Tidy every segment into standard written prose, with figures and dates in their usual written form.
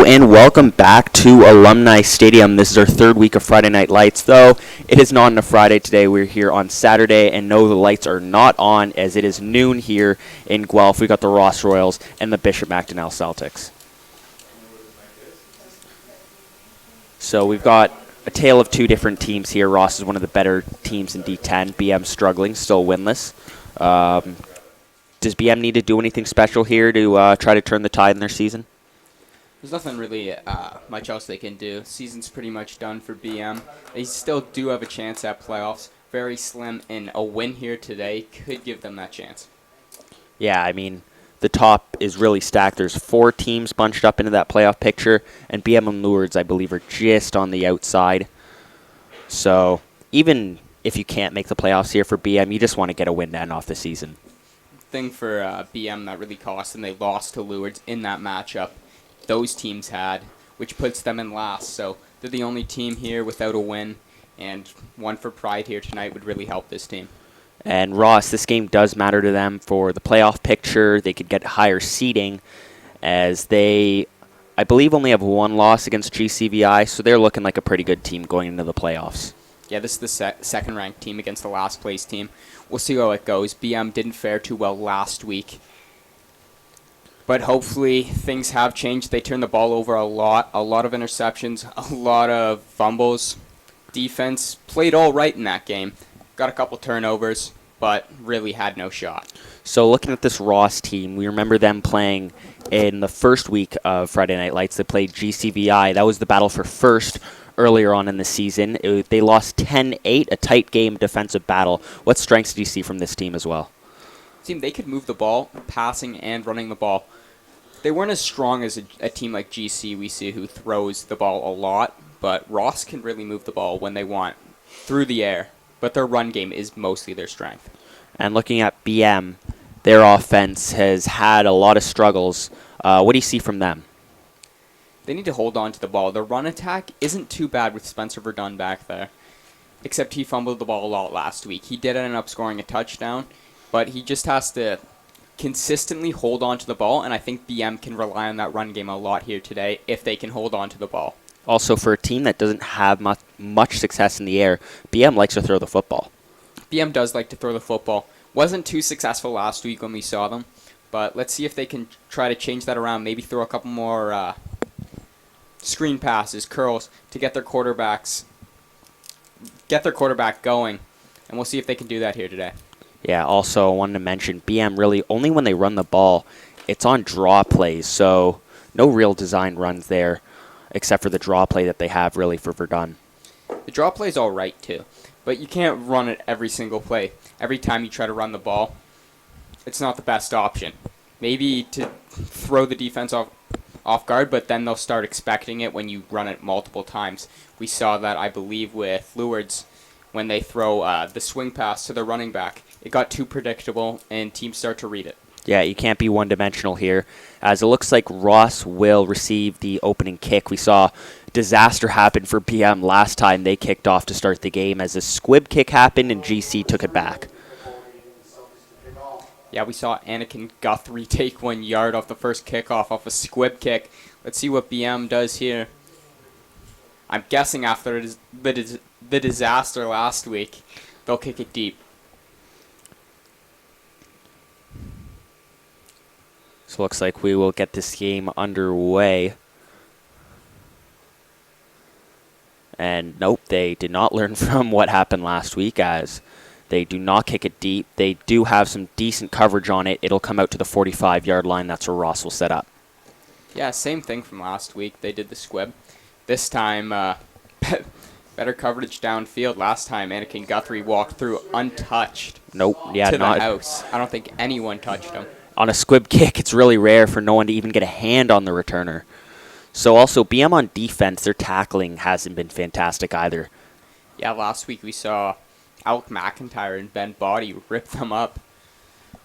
Hello and welcome back to Alumni Stadium. This is our third week of Friday Night Lights, though it is not on a Friday today. We're here on Saturday, and no, the lights are not on as it is noon here in Guelph. We got the Ross Royals and the Bishop McDonalds Celtics. So we've got a tale of two different teams here. Ross is one of the better teams in D10. BM struggling, still winless. Does BM need to do anything special here to try to turn the tide in their season? There's nothing really much else they can do. Season's pretty much done for BM. They still do have a chance at playoffs. Very slim, and a win here today could give them that chance. Yeah, I mean, the top is really stacked. There's 4 teams bunched up into that playoff picture, and BM and Lourdes, I believe, are just on the outside. So even if you can't make the playoffs here for BM, you just want to get a win to end off the season. Thing for BM that really cost them, they lost to Lourdes in that matchup those teams had, which puts them in last. So they're the only team here without a win, and one for pride here tonight would really help this team. And Ross, this game does matter to them for the playoff picture. They could get higher seeding as they, I believe, only have one loss against GCVI, so they're looking like a pretty good team going into the playoffs. Yeah, this is the second-ranked team against the last-place team. We'll see how it goes. BM didn't fare too well last week, but hopefully things have changed. They turned the ball over a lot of interceptions, a lot of fumbles. Defense played all right in that game. Got a couple turnovers, but really had no shot. So looking at this Ross team, we remember them playing in the first week of Friday Night Lights. They played GCVI. That was the battle for first earlier on in the season. They lost 10-8, a tight game, defensive battle. What strengths do you see from this team as well? They could move the ball, passing and running the ball. They weren't as strong as a team like GC we see who throws the ball a lot, but Ross can really move the ball when they want through the air, but their run game is mostly their strength. And looking at BM, their offense has had a lot of struggles. What do you see from them? They need to hold on to the ball. Their run attack isn't too bad with Spencer Verdun back there, except he fumbled the ball a lot last week. He did end up scoring a touchdown, but he just has to consistently hold on to the ball, and I think BM can rely on that run game a lot here today if they can hold on to the ball. Also, for a team that doesn't have much success in the air, BM likes to throw the football. BM does like to throw the football. Wasn't too successful last week when we saw them, but let's see if they can try to change that around, maybe throw a couple more screen passes, curls, to get their quarterback going, and we'll see if they can do that here today. Yeah, also I wanted to mention BM really only when they run the ball, it's on draw plays, so no real design runs there except for the draw play that they have really for Verdun. The draw play is all right too, but you can't run it every single play. Every time you try to run the ball, it's not the best option. Maybe to throw the defense off guard, but then they'll start expecting it when you run it multiple times. We saw that, I believe, with Lourdes when they throw the swing pass to the running back. It got too predictable, and teams start to read it. Yeah, you can't be one-dimensional here, as it looks like Ross will receive the opening kick. We saw disaster happen for BM last time they kicked off to start the game, as a squib kick happened and GC took it back. Yeah, we saw Anakin Guthrie take 1 yard off the first kickoff off a squib kick. Let's see what BM does here. I'm guessing after the disaster last week, they'll kick it deep. So it looks like we will get this game underway. And nope, they did not learn from what happened last week, as they do not kick it deep. They do have some decent coverage on it. It'll come out to the 45-yard line. That's where Ross will set up. Yeah, same thing from last week. They did the squib. This time, better coverage downfield. Last time, Anakin Guthrie walked through untouched to the house. I don't think anyone touched him. On a squib kick, it's really rare for no one to even get a hand on the returner. So also, BM on defense, their tackling hasn't been fantastic either. Yeah, last week we saw Alec McIntyre and Ben Body rip them up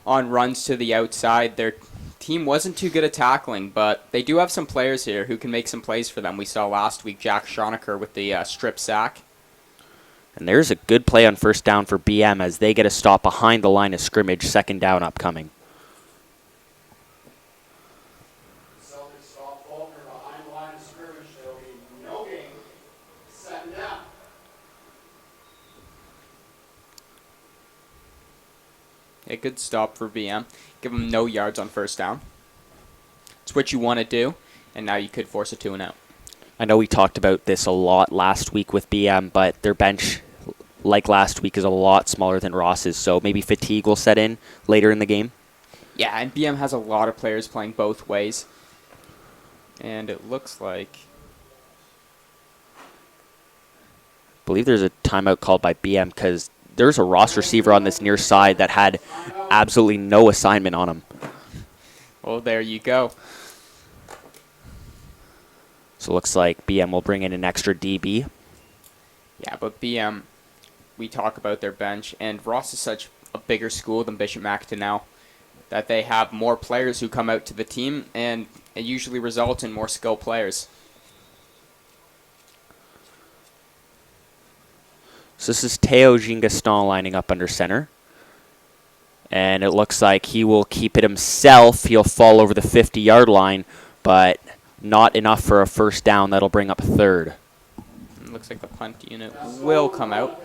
on runs to the outside. Their team wasn't too good at tackling, but they do have some players here who can make some plays for them. We saw last week Jack Schonecker with the strip sack. And there's a good play on first down for BM as they get a stop behind the line of scrimmage, second down upcoming. A good stop for BM. Give them no yards on first down. It's what you want to do, and now you could force a 2 and out. I know we talked about this a lot last week with BM, but their bench, like last week, is a lot smaller than Ross's, so maybe fatigue will set in later in the game. Yeah, and BM has a lot of players playing both ways. And it looks like... I believe there's a timeout called by BM because there's a Ross receiver on this near side that had absolutely no assignment on him. Well, there you go. So it looks like BM will bring in an extra DB. Yeah, but BM, we talk about their bench, and Ross is such a bigger school than Bmac to now that they have more players who come out to the team, and it usually results in more skilled players. So this is Teo Jean-Gaston lining up under center. And it looks like he will keep it himself. He'll fall over the 50-yard line, but not enough for a first down. That'll bring up third. It looks like the punt unit will come out.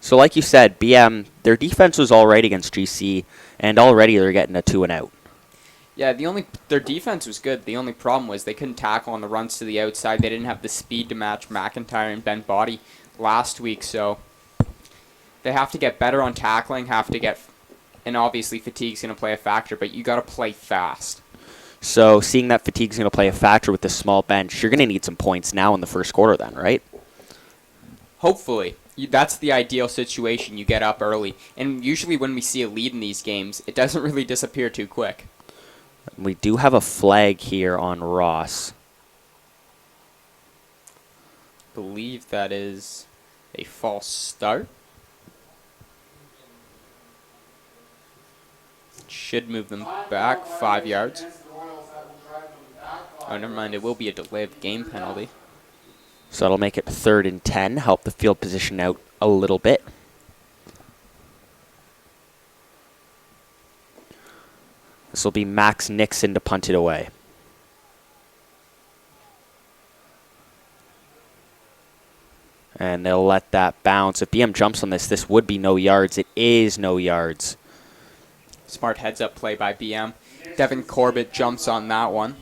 So like you said, BM, their defense was all right against GC, and already they're getting a 2 and out. Yeah, their defense was good. The only problem was they couldn't tackle on the runs to the outside. They didn't have the speed to match McIntyre and Ben Body last week, so they have to get better on tackling, and obviously fatigue's going to play a factor, but you got to play fast. So seeing that fatigue's going to play a factor with this small bench, you're going to need some points now in the first quarter then, right? Hopefully. That's the ideal situation. You get up early. And usually when we see a lead in these games, it doesn't really disappear too quick. We do have a flag here on Ross. I believe that is a false start. Should move them back 5 yards. Oh, never mind. It will be a delay of game penalty. So that'll make it 3rd and 10, help the field position out a little bit. This will be Max Nixon to punt it away. And they'll let that bounce. If BM jumps on this, this would be no yards. It is no yards. Smart heads-up play by BM. Devin Corbett jumps on that one.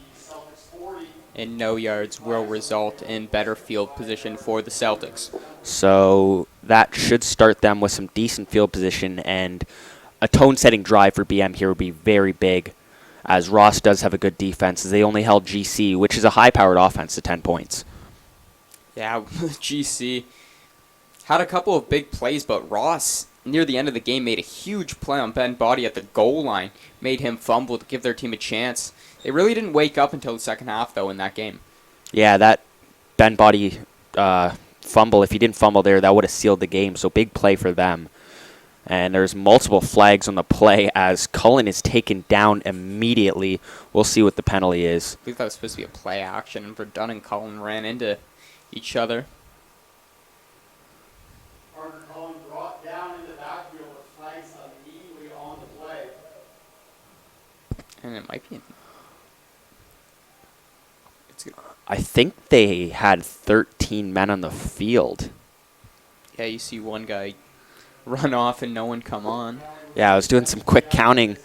And no yards will result in better field position for the Celtics. So that should start them with some decent field position, and a tone-setting drive for BM here would be very big, as Ross does have a good defense, as they only held GC, which is a high-powered offense, to 10 points. Yeah, GC had a couple of big plays, but Ross, near the end of the game, made a huge play on Ben Body at the goal line, made him fumble to give their team a chance. They really didn't wake up until the second half, though, in that game. Yeah, that Ben Body fumble, if he didn't fumble there, that would have sealed the game, so big play for them. And there's multiple flags on the play as Cullen is taken down immediately. We'll see what the penalty is. I believe that was supposed to be a play action, and Verdun and Cullen ran into each other. Parker Cullen brought down in the backfield with flags immediately on the play. And it might be... I think they had 13 men on the field. Yeah, you see one guy run off and no one come on. Yeah, I was doing some quick counting.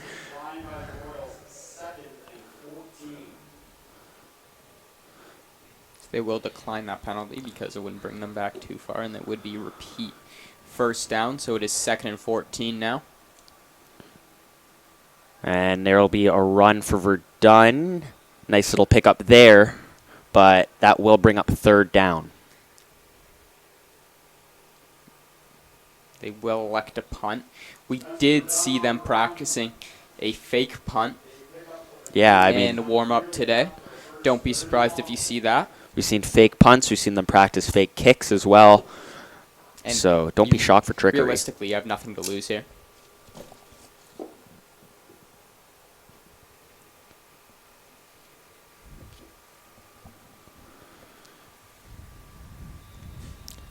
They will decline that penalty because it wouldn't bring them back too far, and that would be repeat first down, so it is 2nd and 14 now. And there will be a run for Verdun. Nice little pickup there, but that will bring up 3rd down. They will elect a punt. We did see them practicing a fake punt in warm-up today. Don't be surprised if you see that. We've seen fake punts. We've seen them practice fake kicks as well. And so don't be shocked for trickery. Realistically, you have nothing to lose here.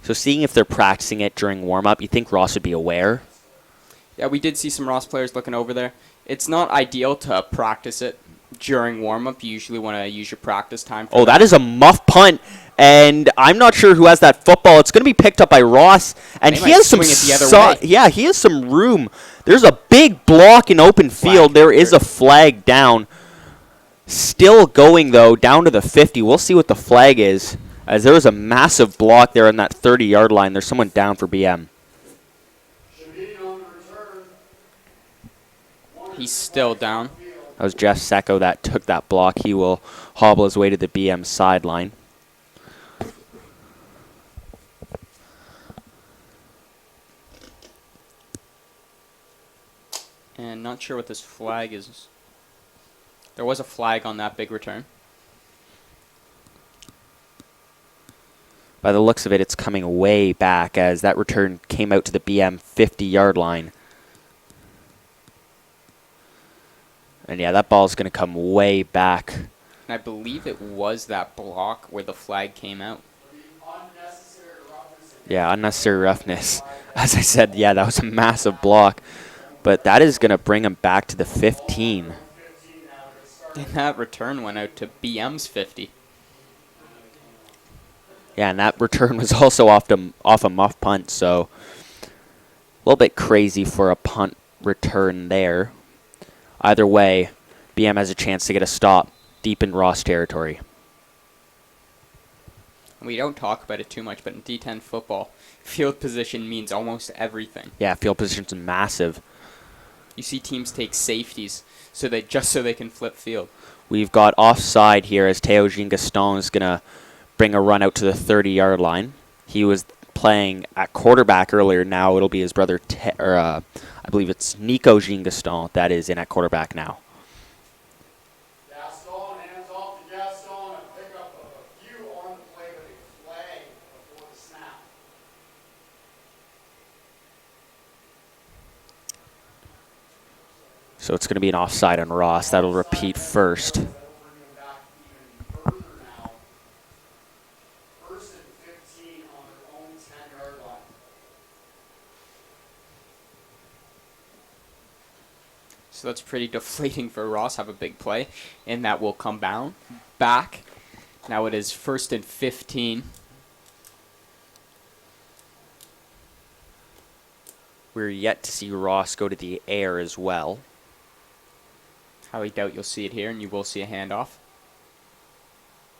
So seeing if they're practicing it during warm-up, you think Ross would be aware? Yeah, we did see some Ross players looking over there. It's not ideal to practice it during warm-up. You usually want to use your practice time for that is a muff punt, And I'm not sure who has that football. It's going to be picked up by Ross, and They he might has some swing it the other way. yeah, he has some room. There's a big block in open field. There is a flag down. Still going though, down to the 50. We'll see what the flag is, as there was a massive block there on that 30-yard line. There's someone down for BM. He's still down. That was Jeff Secco that took that block. He will hobble his way to the BM sideline. And not sure what this flag is. There was a flag on that big return. By the looks of it, it's coming way back, as that return came out to the BM 50-yard line. And yeah, that ball's going to come way back. And I believe it was that block where the flag came out. Yeah, unnecessary roughness. As I said, yeah, that was a massive block. But that is going to bring him back to the 15. And that return went out to BM's 50. Yeah, and that return was also off a muff punt, so a little bit crazy for a punt return there. Either way, BM has a chance to get a stop deep in Ross territory. We don't talk about it too much, but in D10 football, field position means almost everything. Yeah, field position's massive. You see teams take safeties so they can flip field. We've got offside here as Teo Jean-Gaston is going to bring a run out to the 30-yard line. He was playing at quarterback earlier. Now it'll be his brother, I believe it's Nico Jean-Gaston that is in at quarterback now. Gaston, hands off to Gaston, and pick up a few on the play with a flag before the snap. So it's going to be an offside on Ross. That'll repeat first. That'll bring him back even further now. First and 15 on their own 10-yard line. So that's pretty deflating for Ross. Have a big play, and that will come back. Now it is first and 15. We're yet to see Ross go to the air as well. Highly doubt you'll see it here, and you will see a handoff.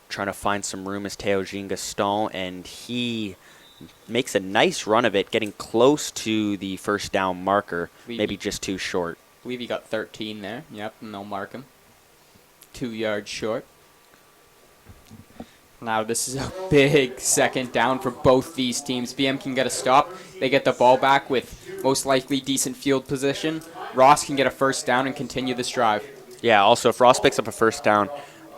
Trying to find some room is Teo Jean-Gaston, and he makes a nice run of it, getting close to the first down marker, maybe just too short. I believe he got 13 there. Yep, and they'll mark him. 2 yards short. Now this is a big second down for both these teams. BM can get a stop. They get the ball back with most likely decent field position. Ross can get a first down and continue this drive. Yeah, also, if Ross picks up a first down,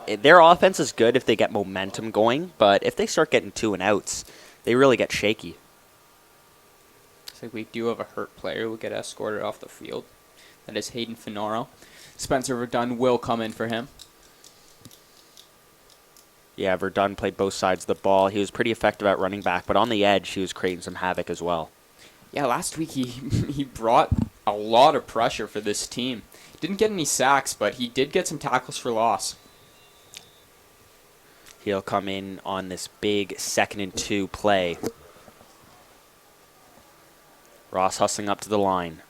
their offense is good if they get momentum going, but if they start getting 2 and outs, they really get shaky. Looks like we do have a hurt player who will get escorted off the field. That is Hayden Finoro. Spencer Verdun will come in for him. Yeah, Verdun played both sides of the ball. He was pretty effective at running back, but on the edge, he was creating some havoc as well. Yeah, last week he brought a lot of pressure for this team. Didn't get any sacks, but he did get some tackles for loss. He'll come in on this big 2nd and 2 play. Ross hustling up to the line.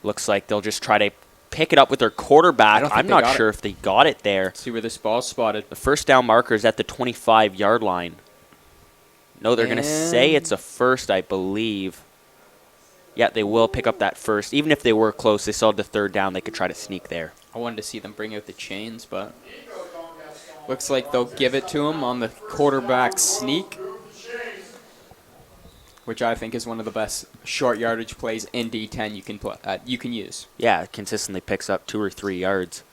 Looks like they'll just try to pick it up with their quarterback. I'm not sure if they got it there. Let's see where this ball's spotted. The first down marker is at the 25-yard line. No, they're going to say it's a first, I believe. Yeah, they will pick up that first. Even if they were close, they saw the 3rd down. They could try to sneak there. I wanted to see them bring out the chains, but looks like they'll give it to him on the quarterback sneak, which I think is one of the best short yardage plays in D10 you can use. Yeah, it consistently picks up 2 or 3 yards.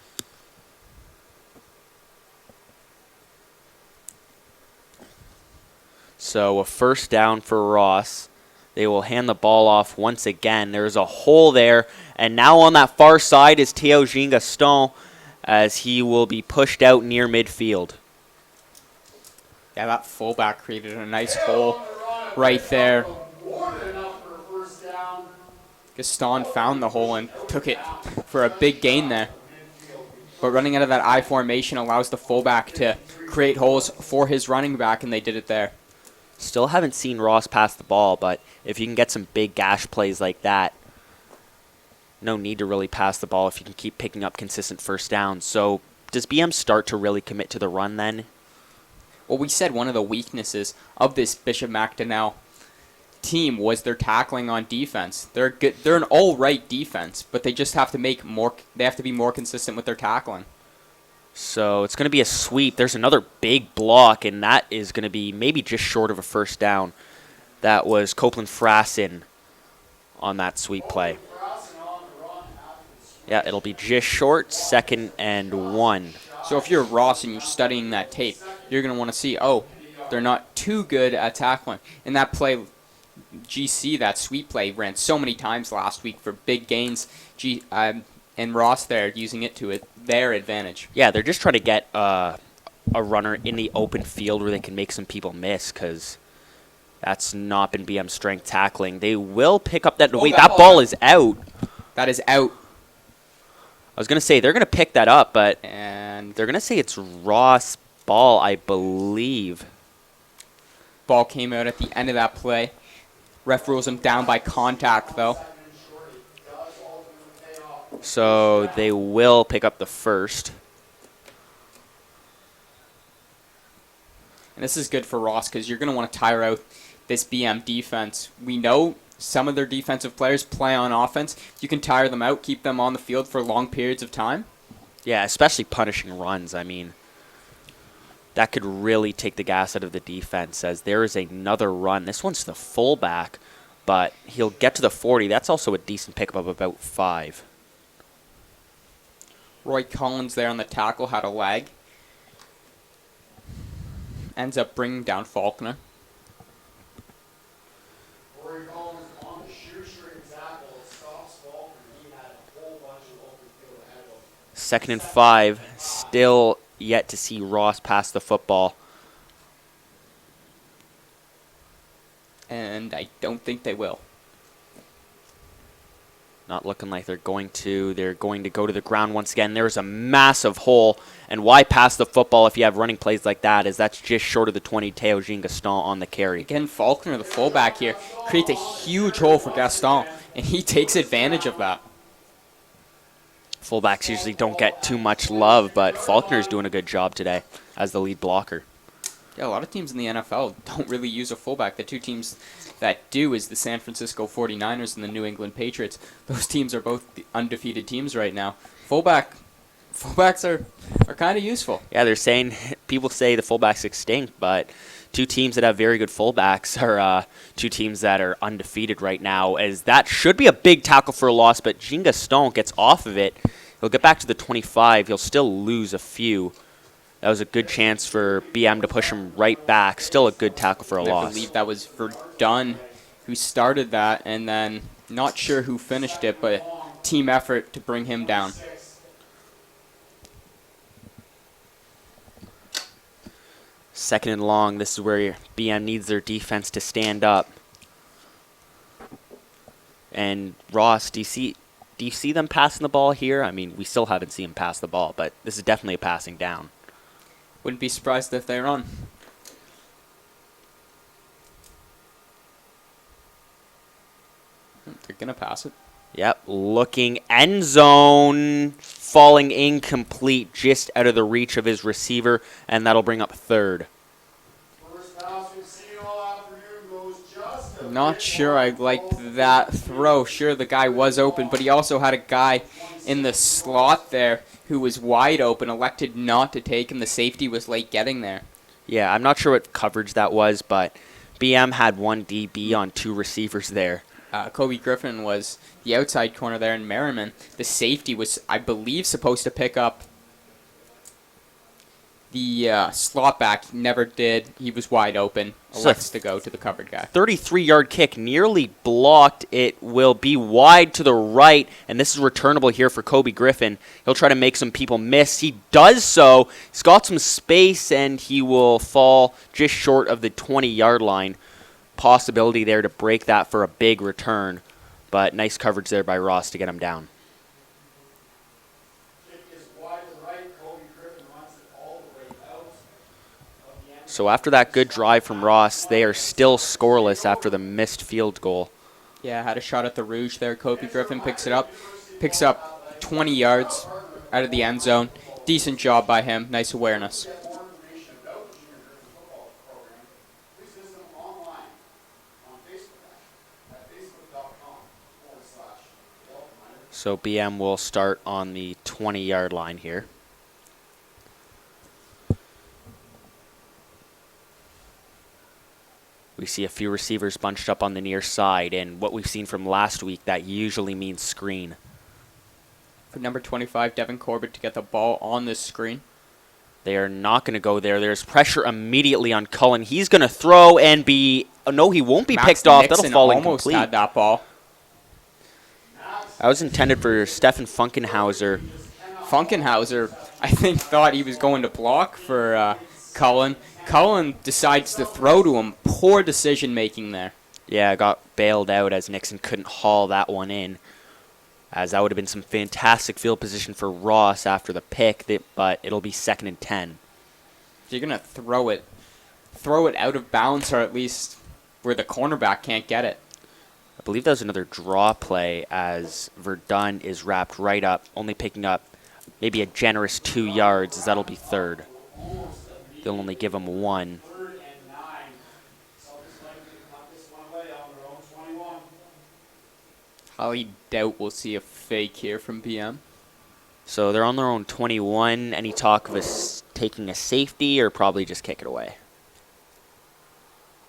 So a first down for Ross. They will hand the ball off once again. There's a hole there. And now on that far side is Teo Jean-Gaston, as he will be pushed out near midfield. Yeah, that fullback created a nice hole right there. Gaston found the hole and took it for a big gain there. But running out of that I formation allows the fullback to create holes for his running back, and they did it there. Still haven't seen Ross pass the ball, but if you can get some big gash plays like that, no need to really pass the ball if you can keep picking up consistent first downs. So does BM start to really commit to the run then? Well, we said one of the weaknesses of this Bishop McDonald team was their tackling on defense. They're good. They're an all right defense, but they just have to make more. They have to be more consistent with their tackling. So it's going to be a sweep. There's another big block, and that is going to be maybe just short of a first down. That was Copeland Frassen on that sweep play. Yeah, it'll be just short, 2nd and 1. So if you're Ross and you're studying that tape, you're going to want to see, oh, they're not too good at tackling. In that play, GC, that sweep play, ran so many times last week for big gains. And Ross there using it to their advantage. Yeah, they're just trying to get a runner in the open field where they can make some people miss, because that's not been BM's strength tackling. They will pick up that. Wait, that ball is out. That is out. I was going to say they're going to pick that up, but And they're going to say it's Ross' ball, I believe. ball came out at the end of that play. Ref rules him down by contact, though. So they will pick up the first. And this is good for Ross because you're going to want to tire out this BM defense. We know some of their defensive players play on offense. You can tire them out, keep them on the field for long periods of time. Yeah, especially punishing runs. I mean, that could really take the gas out of the defense, as there is another run. This one's to the fullback, but he'll get to the 40. That's also a decent pickup of about 5. Roy Collins there on the tackle had a lag. Ends up bringing down Faulkner. Rory Collins on the shoestring tackle. It stops Faulkner. He had a whole bunch of open field ahead of him. 2nd and 5. Still yet to see Ross pass the football. And I don't think they will. Not looking like they're going to. They're going to go to the ground once again. There's a massive hole. And why pass the football if you have running plays like that? Is that's just short of the 20. Théo Jean-Gaston on the carry. Again, Faulkner, the fullback here, creates a huge hole for Gaston, and he takes advantage of that. Fullbacks usually don't get too much love, but Faulkner's doing a good job today as the lead blocker. Yeah, a lot of teams in the NFL don't really use a fullback. The two teams that do is the San Francisco 49ers and the New England Patriots. Those teams are both undefeated teams right now. Fullbacks are kind of useful. Yeah, they're saying, people say the fullback's extinct, but two teams that have very good fullbacks are two teams that are undefeated right now, as that should be a big tackle for a loss, but Jean-Gaston gets off of it. He'll get back to the 25. He'll still lose a few. That was a good chance for BM to push him right back. Still a good tackle for a loss. I believe that was Verdun who started that, and then not sure who finished it, but team effort to bring him down. Second and long. This is where BM needs their defense to stand up. And Ross, do you see them passing the ball here? I mean, we still haven't seen him pass the ball, but this is definitely a passing down. Wouldn't be surprised if they run. They're going to pass it. Yep, looking end zone, falling incomplete, just out of the reach of his receiver, and that'll bring up 3rd. First pass we've seen all afternoon goes just a Not bit sure I wide. liked that throw. Sure, the guy was open, but he also had a guy in the slot there who was wide open, elected not to take him. The safety was late getting there. Yeah, I'm not sure what coverage that was, but BM had 1 DB on 2 receivers there. Kobe Griffin was the outside corner there in Merriman. The safety was, I believe, supposed to pick up the slot back. He never did. He was wide open. Elects to go to the covered guy. 33-yard kick, nearly blocked. It will be wide to the right, and this is returnable here for Kobe Griffin. He'll try to make some people miss. He does so. He's got some space, and he will fall just short of the 20-yard line. Possibility there to break that for a big return, but nice coverage there by Ross to get him down. Kick is wide to the right. So after that good drive from Ross, they are still scoreless after the missed field goal. Yeah, had a shot at the Rouge there. Kobe Griffin picks it up. Picks up 20 yards out of the end zone. Decent job by him. Nice awareness. More information about the Junior Griffin football program, please visit them online on Facebook at facebook.com/Guelph Minor. So BM will start on the 20-yard line here. We see a few receivers bunched up on the near side, and what we've seen from last week, that usually means screen. For number 25, Devin Corbett to get the ball on this screen. They are not going to go there. There's pressure immediately on Cullen. He's going to throw and be... Oh, no, he won't be Max picked off. Nixon That'll fall almost incomplete. had that ball. That was intended for Stefan Funkenhauser. Funkenhauser, I think, thought he was going to block for Cullen. Cullen decides to throw to him. Poor decision-making there. Yeah, got bailed out as Nixon couldn't haul that one in, as that would have been some fantastic field position for Ross after the pick, but it'll be 2nd and 10. If you're going to throw it out of bounds, or at least where the cornerback can't get it. I believe that was another draw play as Verdun is wrapped right up, only picking up maybe a generous 2 yards, as that'll be 3rd. They'll only give him 1. 3rd and 9. Celtics likely to knock this one away on their own 21. Highly doubt we'll see a fake here from BM. So they're on their own 21. Any talk of taking a safety or probably just kick it away?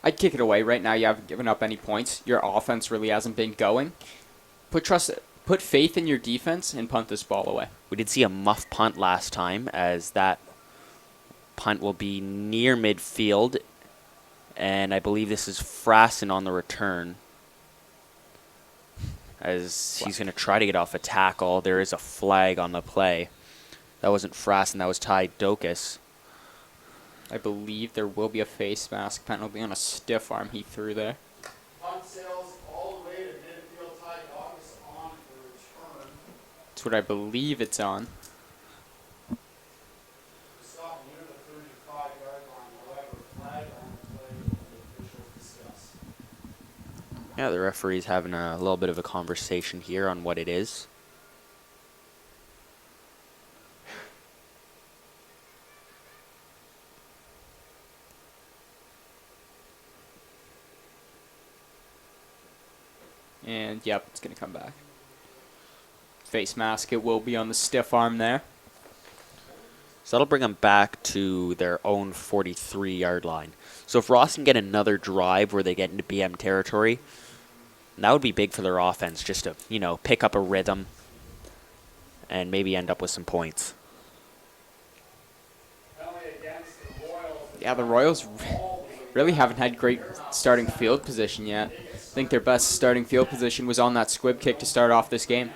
I'd kick it away. Right now you haven't given up any points. Your offense really hasn't been going. Put faith in your defense and punt this ball away. We did see a muff punt last time, as that punt will be near midfield, and I believe this is Frassen on the return, as he's going to try to get off a tackle. There is a flag on the play. That wasn't Frassen, that was Ty Dokas. I believe there will be a face mask penalty on a stiff arm he threw there. Punt sails all the way to midfield. Ty Doggis on for return. That's what I believe it's on. Stop near the 35-yard line. However, flag on the play the officials discuss. Yeah, the referee's having a little bit of a conversation here on what it is. And, yep, it's going to come back. Face mask, it will be on the stiff arm there. So that'll bring them back to their own 43-yard line. So if Ross can get another drive where they get into BM territory, that would be big for their offense, just to, pick up a rhythm and maybe end up with some points. Yeah, the Royals really haven't had great starting field position yet. I think their best starting field position was on that squib kick to start off this game.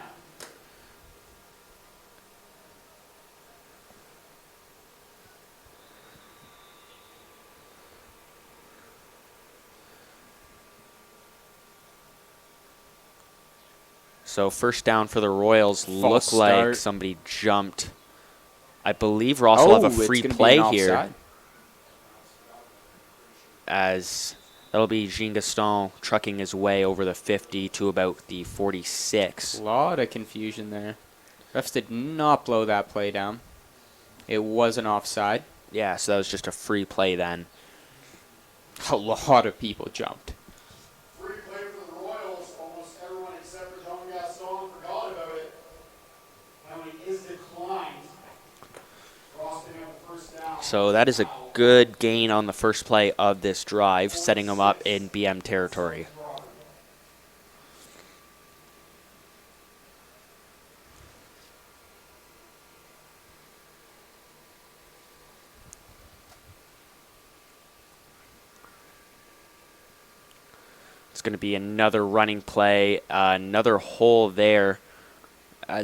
So first down for the Royals. Look like somebody jumped. I believe Ross will have a free play here, as that'll be Jean Gaston trucking his way over the 50 to about the 46. A lot of confusion there. Refs did not blow that play down. It was an offside. Yeah, so that was just a free play then. A lot of people jumped. Free play for the Royals. Almost everyone except for Jean Gaston forgot about it. Penalty is declined. Ross picking up the first down. So that is a good gain on the first play of this drive, setting them up in BM territory. It's going to be another running play, another hole there.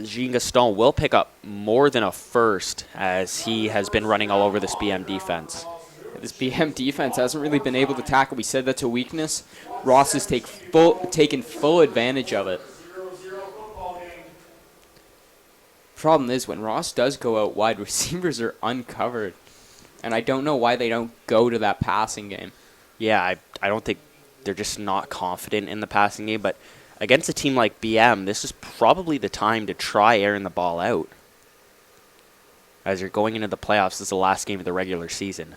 Jean Gaston will pick up more than a first, as he has been running all over this BM defense. This BM defense hasn't really been able to tackle. We said that's a weakness. Ross has taken full advantage of it. 0-0 football game. Problem is, when Ross does go out wide, receivers are uncovered. And I don't know why they don't go to that passing game. Yeah, I don't think they're just not confident in the passing game, but against a team like BM, this is probably the time to try airing the ball out. As you're going into the playoffs, this is the last game of the regular season.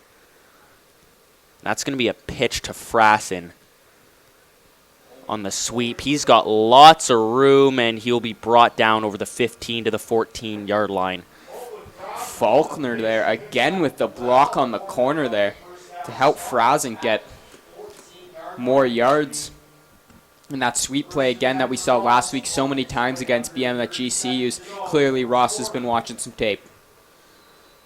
That's going to be a pitch to Frassen on the sweep. He's got lots of room, and he'll be brought down over the 15 to the 14-yard line. Faulkner there again with the block on the corner there to help Frassen get more yards. And that sweep play again that we saw last week so many times against BM that GC used. Clearly Ross has been watching some tape.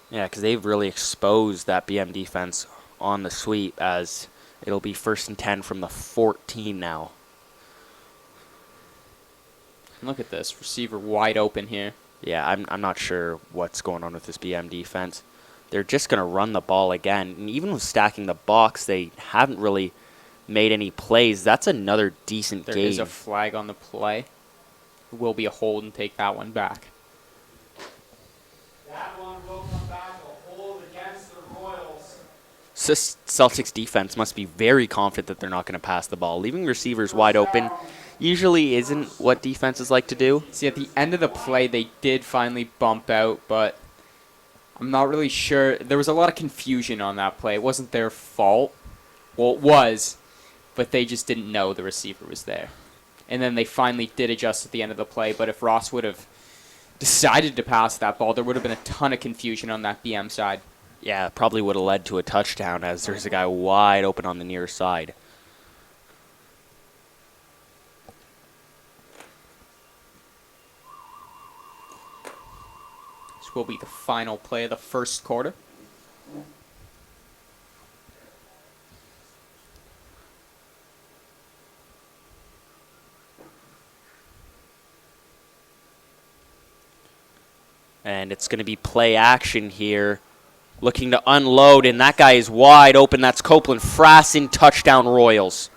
Yeah, because they've really exposed that BM defense on the sweep, as it'll be 1st and 10 from the 14 now. Look at this, receiver wide open here. Yeah, I'm not sure what's going on with this BM defense. They're just going to run the ball again. And even with stacking the box, they haven't really made any plays. That's another decent game. There is a flag on the play. It will be a hold and take that one back. That one will come back a hold against the Royals. Celtics defense must be very confident that they're not going to pass the ball. Leaving receivers wide open usually isn't what defenses like to do. See, at the end of the play, they did finally bump out, but I'm not really sure. There was a lot of confusion on that play. It wasn't their fault. Well, it was, but they just didn't know the receiver was there. And then they finally did adjust at the end of the play, but if Ross would have decided to pass that ball, there would have been a ton of confusion on that BM side. Yeah, probably would have led to a touchdown, as there's a guy wide open on the near side. This will be the final play of the first quarter. And it's going to be play action here. Looking to unload, and that guy is wide open. That's Copeland. Frassen, touchdown Royals.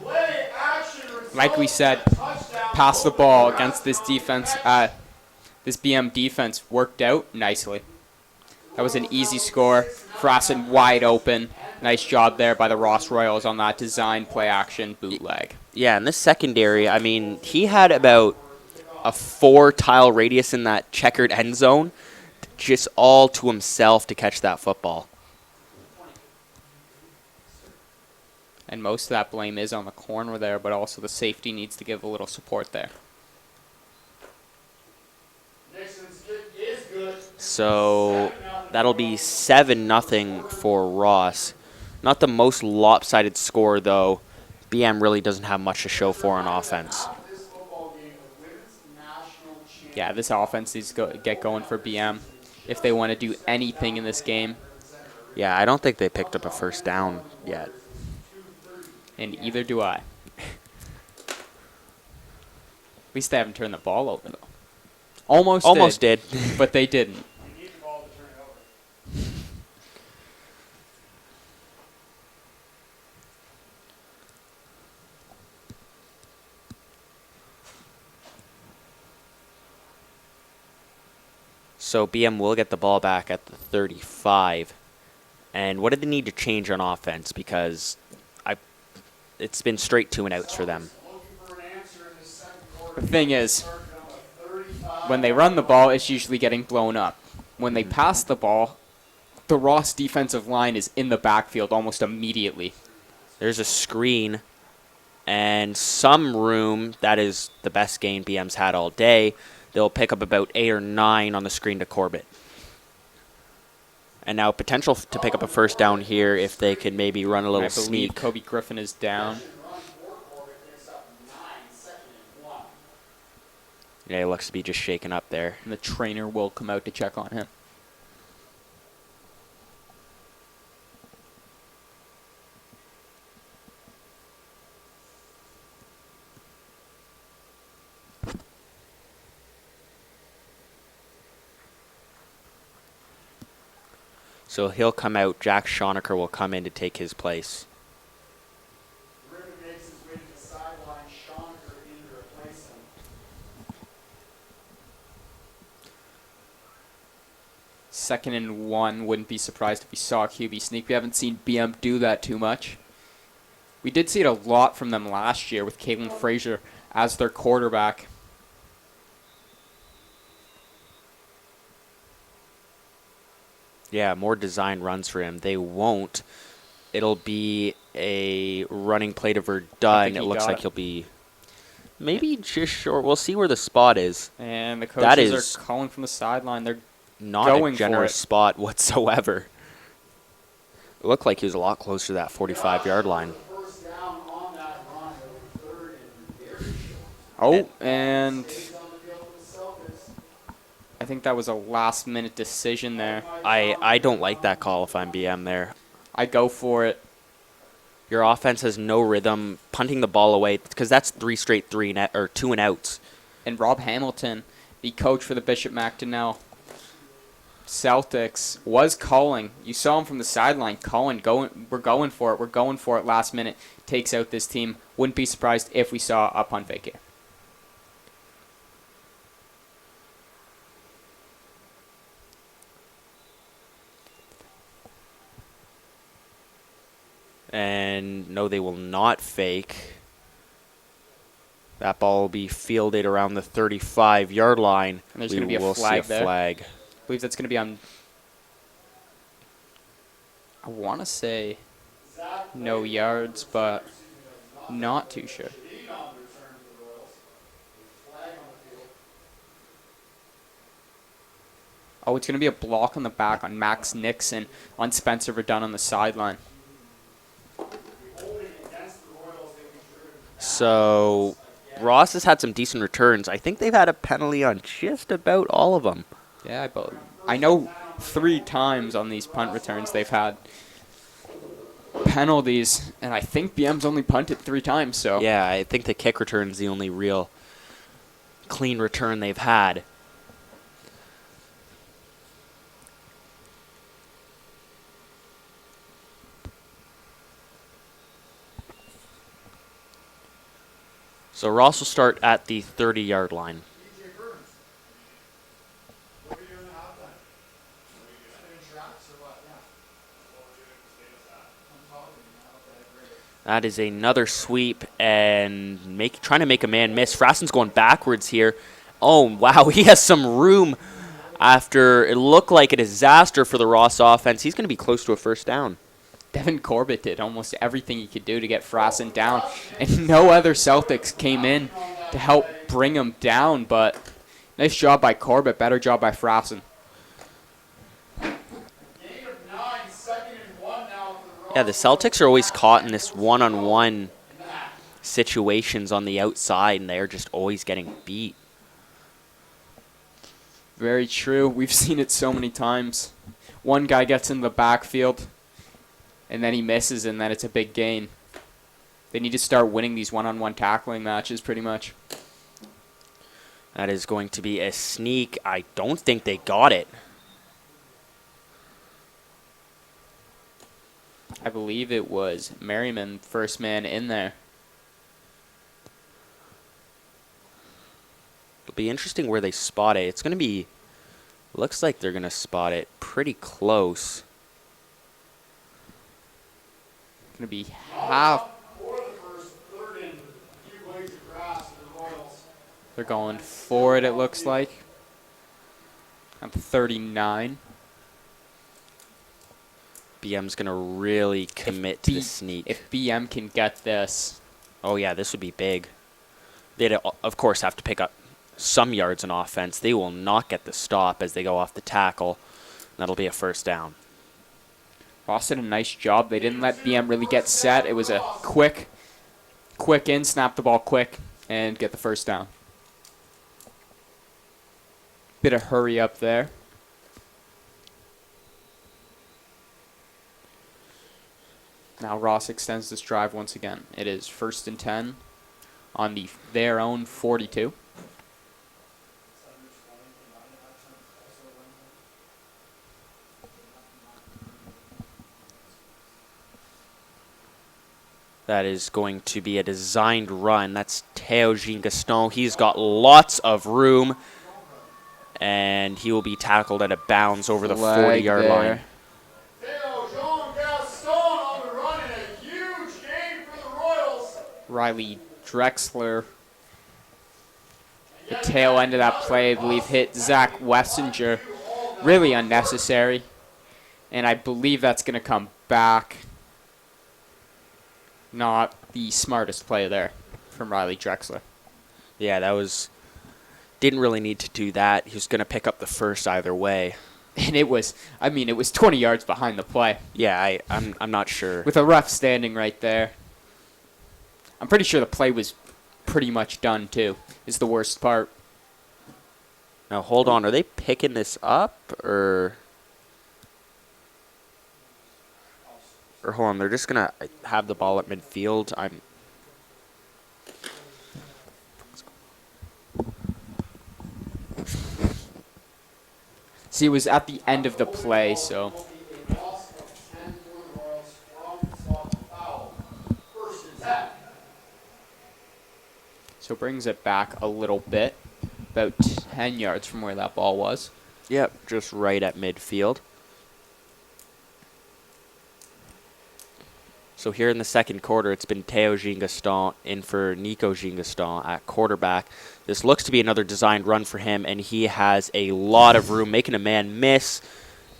Play action Like we said, pass the ball against this defense. This BM defense worked out nicely. That was an easy score. Frassen wide open. Nice job there by the Ross Royals on that design play action bootleg. Yeah, in this secondary, I mean, he had about a 4-tile radius in that checkered end zone, just all to himself to catch that football. And most of that blame is on the corner there, but also the safety needs to give a little support there. Nixon's kick is good. So that'll be 7-0 for Ross. Not the most lopsided score, though. BM really doesn't have much to show for on offense. This football game, the women's national champion. Yeah, this offense needs to get going for BM if they want to do anything in this game. Yeah, I don't think they picked up a first down yet. And either do I. At least they haven't turned the ball over, though. Almost did. But they didn't. You need the ball to turn it over. So BM will get the ball back at the 35. And what did they need to change on offense? Because it's been straight 2-and-outs for them. Looking for an answer in this second quarter. The thing is, Started on the 35. when they run the ball, it's usually getting blown up. When they pass the ball, the Ross defensive line is in the backfield almost immediately. There's a screen and some room. That is the best gain BM's had all day. They'll pick up about 8 or 9 on the screen to Corbett. And now potential to pick up a first down here if they could maybe run a little I believe sneak. Kobe Griffin is down. Run for Corbett picks up 9, 2nd and 1. Yeah, he looks to be just shaken up there. And the trainer will come out to check on him. So he'll come out. Jack Schonecker will come in to take his place. Griffin makes his way to the sideline. Schonecker in to replace him. 2nd and 1. Wouldn't be surprised if we saw a QB sneak. We haven't seen BM do that too much. We did see it a lot from them last year with Kalen Frazier as their quarterback. Yeah, more design runs for him. They won't. It'll be a running play to Verdun. It looks like he'll be maybe just short. We'll see where the spot is. And the That coaches is are calling from the sideline. They're not going a for generous it. spot whatsoever. It looked like he was a lot closer to that 45-yard line. First down on that run, it was 3rd and very short. Oh, and Stays on the field for the Celtics. I think that was a last-minute decision there. I don't like that call if I'm BM there. I go for it. Your offense has no rhythm, punting the ball away, because that's 3 straight 2 and outs. And Rob Hamilton, the coach for the Bishop McDonald Celtics, was calling. You saw him from the sideline calling, we're going for it last minute. Takes out this team. Wouldn't be surprised if we saw a punt fake here. And no, they will not fake. That ball will be fielded around the 35-yard line. And there's going to be a will flag see a there. flag. I believe that's going to be on, I want to say no yards, but not too sure. Oh, it's going to be a block on the back on Max Nixon on Spencer Verdun on the sideline. So Ross has had some decent returns. I think they've had a penalty on just about all of them. Yeah, I know 3 times on these punt returns they've had penalties, and I think BM's only punted 3 times. So Yeah, I think the kick return is the only real clean return they've had. So Ross will start at the 30-yard line. DJ Burns. What are you doing at halftime? Spinning tracks or what? Yeah. I'm talking. Okay, great. That is another sweep and trying to make a man miss. Frassen's going backwards here. Oh, wow, he has some room after it looked like a disaster for the Ross offense. He's going to be close to a first down. Devin Corbett did almost everything he could do to get Frassen down, and no other Celtics came in to help bring him down, but nice job by Corbett, better job by Frassen. Gain of 9, 2nd and 1 now for the Yeah, the Celtics are always caught in this one-on-one situations on the outside, and they're just always getting beat. Very true. We've seen it so many times. One guy gets in the backfield, and then he misses, and then it's a big gain. They need to start winning these one-on-one tackling matches pretty much. That is going to be a sneak. I don't think they got it. I believe it was Merriman, first man in there. It'll be interesting where they spot it. It's going to be, looks like they're going to spot it pretty close. Going to be half. For the first, 3rd and a few blades of grass for the Royals. They're going for it, it looks like. At 39. BM's going to really commit to the sneak. If BM can get this. Oh, yeah, this would be big. They'd, of course, have to pick up some yards on offense. They will not get the stop as they go off the tackle. That'll be a first down. Ross did a nice job. They didn't let BM really get set. It was a quick in, snap the ball quick, and get the first down. Bit of hurry up there. Now Ross extends this drive once again. It is 1st and 10 on their own 42. That is going to be a designed run. That's Théogène Gaston. He's got lots of room. And he will be tackled at a bounds over the Flag 40-yard there. line. Theo Jean Gaston on the run in a huge game for the Royals. Riley Drexler, the tail end of that play, I believe, hit Zach Wessinger. Really unnecessary. And I believe that's going to come back. Not the smartest play there from Riley Drexler. Yeah, that was... Didn't really need to do that. He was going to pick up the first either way. And it was 20 yards behind the play. Yeah, I'm not sure. With a ref standing right there. I'm pretty sure the play was pretty much done, too, is the worst part. Now, hold on. Are they picking this up, or hold on, they're just going to have the ball at midfield? See, it was at the end of the play, so... So brings it back a little bit, about 10 yards from where that ball was. Yep, just right at midfield. So here in the second quarter, it's been Theo Jean-Gaston in for Nico Jean-Gaston at quarterback. This looks to be another designed run for him, and he has a lot of room, making a man miss.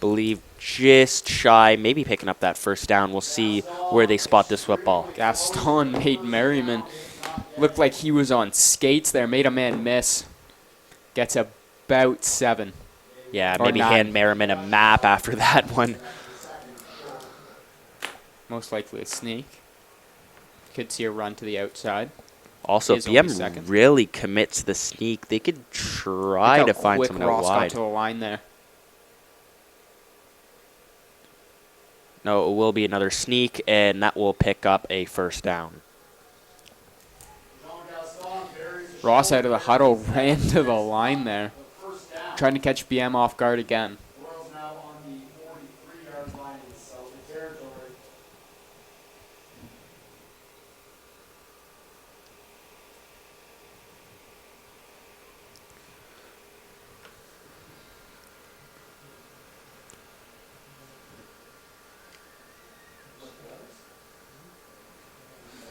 Believe just shy, maybe picking up that first down. We'll see where they spot this football. Gaston made Merriman look like he was on skates there, made a man miss. Gets about 7. Yeah, Or maybe 9. hand Merriman a map after that one. Most likely a sneak. Could see a run to the outside. Also, Is only BM second. really commits the sneak. They could try to find someone out Ross got wide. to the line there. No, it will be another sneak, and that will pick up a first down. Ross out of the huddle ran to the line there. Trying to catch BM off guard again. Royals now on the 43-yard line in Celtic territory.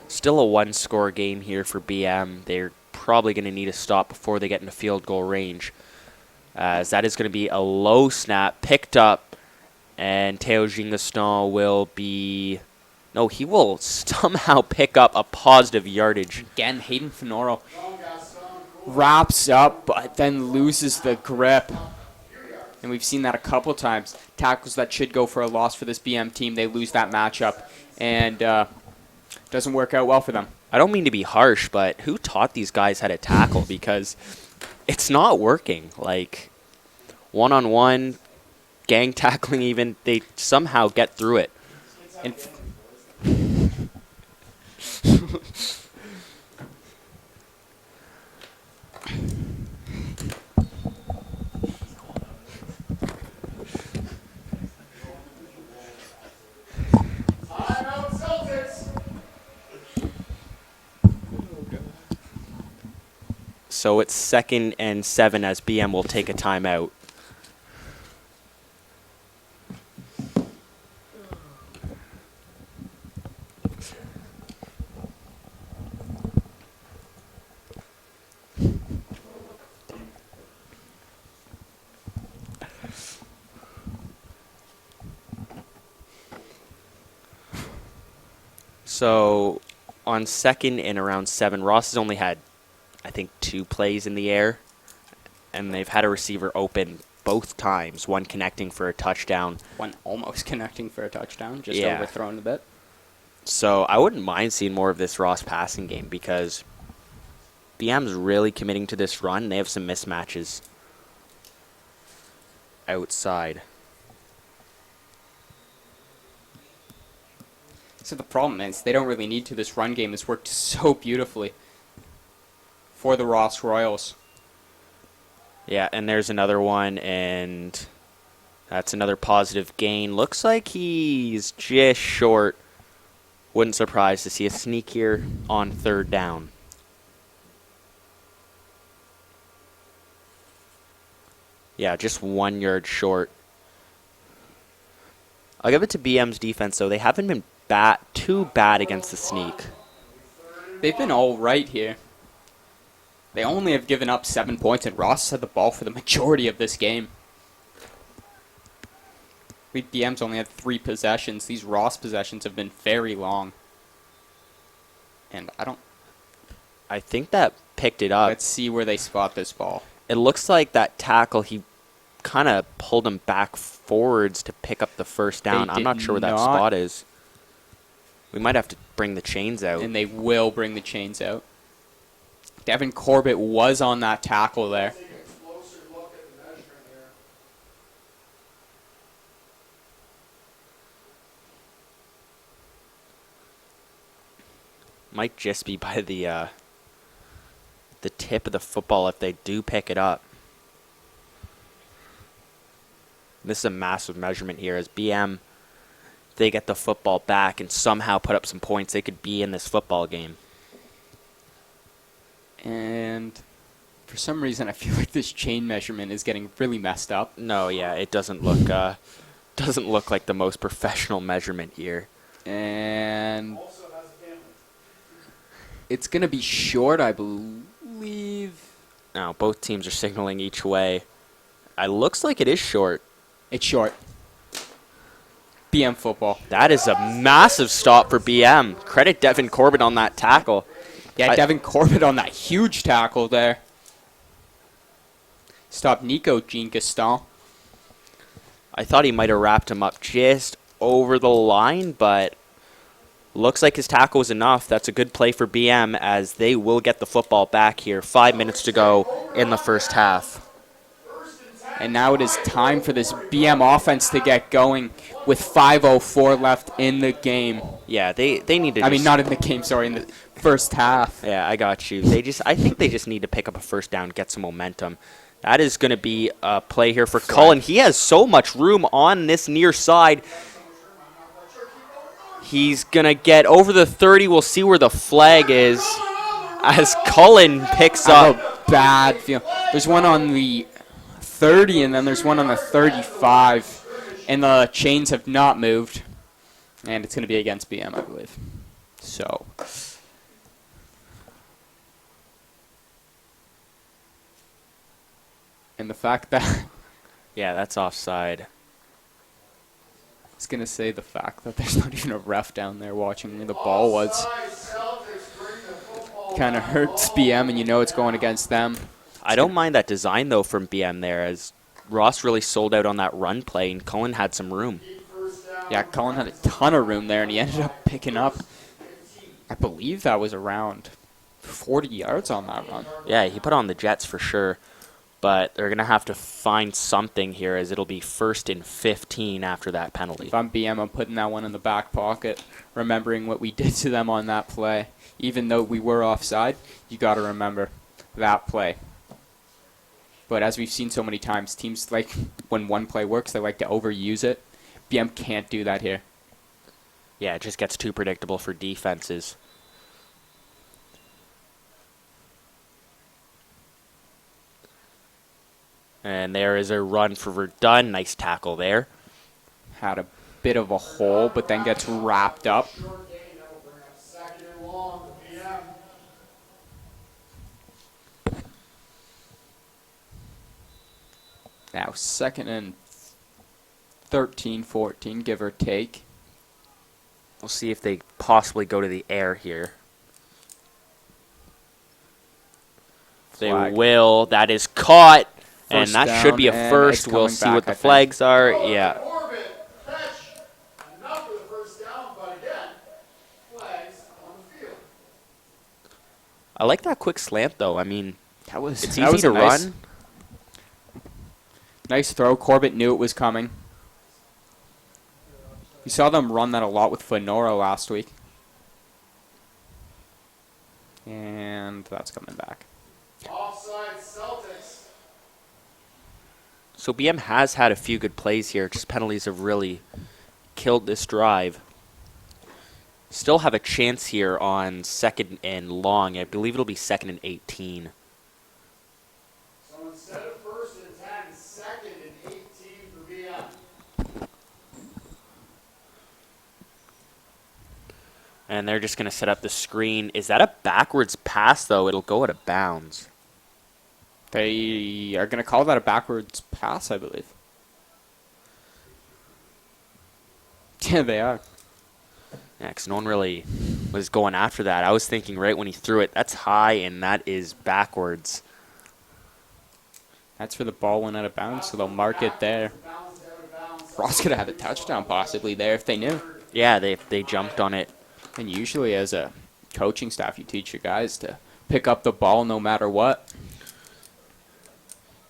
Still a one-score game here for BM. They're probably going to need a stop before they get into field goal range, as that is going to be a low snap picked up, and Theo Jean-Gaston will be... No, he will somehow pick up a positive yardage. Again, Hayden Fenoro wraps up, but then loses the grip. And we've seen that a couple times. Tackles that should go for a loss for this BM team, they lose that matchup. And doesn't work out well for them. I don't mean to be harsh, but who taught these guys how to tackle? Because it's not working. Like, one-on-one, gang tackling even, they somehow get through it. And Timeout Celtics. So it's 2nd and 7 as BM will take a timeout. So on 2nd and around 7, Ross has only had, I think, 2 plays in the air, and they've had a receiver open both times, one connecting for a touchdown. one almost connecting for a touchdown, just Yeah. overthrown a bit. So I wouldn't mind seeing more of this Ross passing game because BM's really committing to this run. They have some mismatches outside. So the problem is they don't really need to. This run game has worked so beautifully for the Ross Royals. Yeah, and there's another one, and that's another positive gain. Looks like he's just short. Wouldn't surprise to see a sneak here on 3rd down. Yeah, just 1 yard short. I'll give it to BM's defense, though. They haven't been too bad against the sneak. They've been all right here. They only have given up 7 points, and Ross had the ball for the majority of this game. We BM's only had 3 possessions. These Ross possessions have been very long. And I think that picked it up. let's see where they spot this ball. It looks like that tackle, he kind of pulled him back forwards to pick up the first down. I'm not sure where that spot is. We might have to bring the chains out. And they will bring the chains out. Devin Corbett was on that tackle there. Take a closer look at the measurement here. Might just be by the tip of the football if they do pick it up. This is a massive measurement here as BM, they get the football back and somehow put up some points, they could be in this football game. And for some reason, I feel like this chain measurement is getting really messed up. No, yeah, it doesn't look like the most professional measurement here. And Also has a family. it's going to be short, I believe. Now, both teams are signaling each way. It looks like it is short. It's short. BM football. That is a massive stop for BM. Credit Devin Corbett on that tackle. Yeah, Devin Corbett on that huge tackle there. Stopped Nico Jean Gaston. I thought he might have wrapped him up just over the line, but looks like his tackle was enough. That's a good play for BM as they will get the football back here. 5 minutes to go in the first half. And now it is time for this BM offense to get going with 5:04 left in the game. Yeah, they need to. I mean, not in the game, sorry, in the first half. Yeah, I got you. I think they just need to pick up a first down, get some momentum. That is going to be a play here for Cullen. He has so much room on this near side. He's going to get over the 30. We'll see where the flag is as Cullen picks I have up. a bad feel. There's one on the 30, and then there's one on the 35. And the chains have not moved. And it's going to be against BM, I believe. So. And the fact that Yeah, that's offside. it's going to say the fact that there's not even a ref down there watching where the ball was kind of hurts BM, and you know it's going against them. I don't mind that design, though, from BM there, as Ross really sold out on that run play, and Cullen had some room. Yeah, Cullen had a ton of room there, and he ended up picking up, I believe that was around 40 yards on that run. Yeah, he put on the Jets for sure, but they're going to have to find something here as it'll be 1st and 15 after that penalty. If I'm BM, I'm putting that one in the back pocket, remembering what we did to them on that play. Even though we were offside, you got to remember that play. But as we've seen so many times, teams like when one play works, they like to overuse it. BM can't do that here. Yeah, it just gets too predictable for defenses. And there is a run for Verdun. Nice tackle there. Had a bit of a hole, but then gets wrapped up. Short gain, that will bring up 2nd and long for BM. Now 2nd and 13, 14, give or take. We'll see if they possibly go to the air here. They Flag. will. That is caught. And First that should be a down, and first. it's We'll coming see back, what the I think. flags are. Yeah. Corbett, catch. Enough for the first down, but again, flags on the field. I like that quick slant, though. I mean, That was it's that easy was to a nice, run. Nice throw. Corbett knew it was coming. We saw them run that a lot with Fenora last week. And that's coming back. Offside Celtics. So BM has had a few good plays here. Just penalties have really killed this drive. Still have a chance here on 2nd and long. I believe it'll be 2nd and 18. So instead of 1st and 10, 2nd And they're just going to set up the screen. Is that a backwards pass, though? It'll go out of bounds. They are going to call that a backwards pass, I believe. Yeah, they are. Yeah, 'cause no one really was going after that. I was thinking right when he threw it, that's high, and that is backwards. That's for the ball went out of bounds, so they'll mark it there. Ross could have had a touchdown possibly there if they knew. Yeah, they jumped on it. And usually as a coaching staff, you teach your guys to pick up the ball no matter what.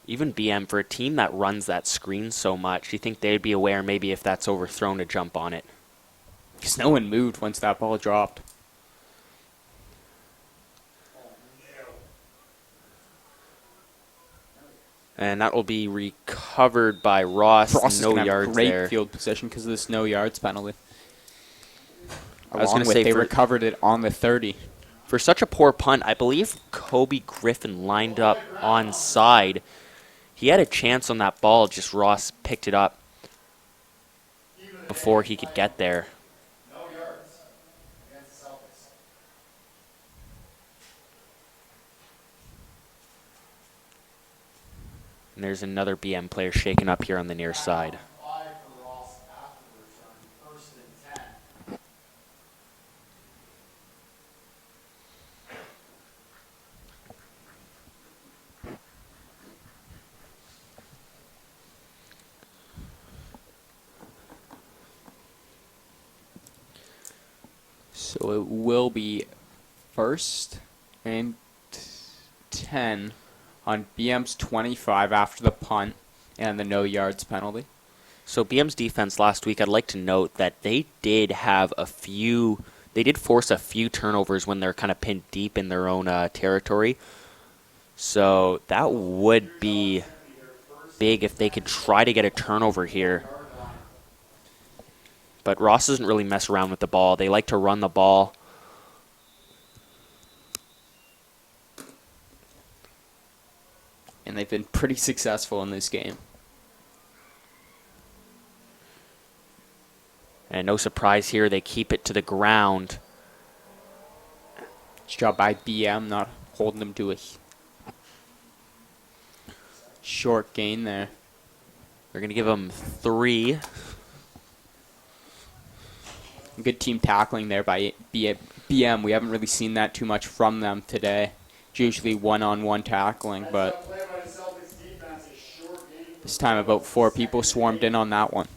Even BM, for a team that runs that screen so much, you think they'd be aware maybe if that's overthrown to jump on it. Because no one moved once that ball dropped. And that will be recovered by Ross. Ross is No gonna have yards great there. field position because of this no yards penalty. I was Along gonna with say they for- recovered it on the 30. For such a poor punt, I believe Kobe Griffin lined up onside. He had a chance on that ball, just Ross picked it up before he could get there. No yards against the Celtics. And there's another BM player shaken up here on the near side. 5 for Ross after the return. First and 10. So it will be first and 10 on BM's 25 after the punt and the no yards penalty. So BM's defense last week, I'd like to note that they did force a few turnovers when they're kind of pinned deep in their own territory. So that would be big if they could try to get a turnover here. But Ross doesn't really mess around with the ball. They like to run the ball. And they've been pretty successful in this game. And no surprise here, they keep it to the ground. Good job by BM not holding them to a short gain there. They're going to give them 3. Good team tackling there by BM. We haven't really seen that too much from them today. It's usually one-on-one tackling, but Play by the Celtics defense, a short game. this time about 4 people swarmed in on that one.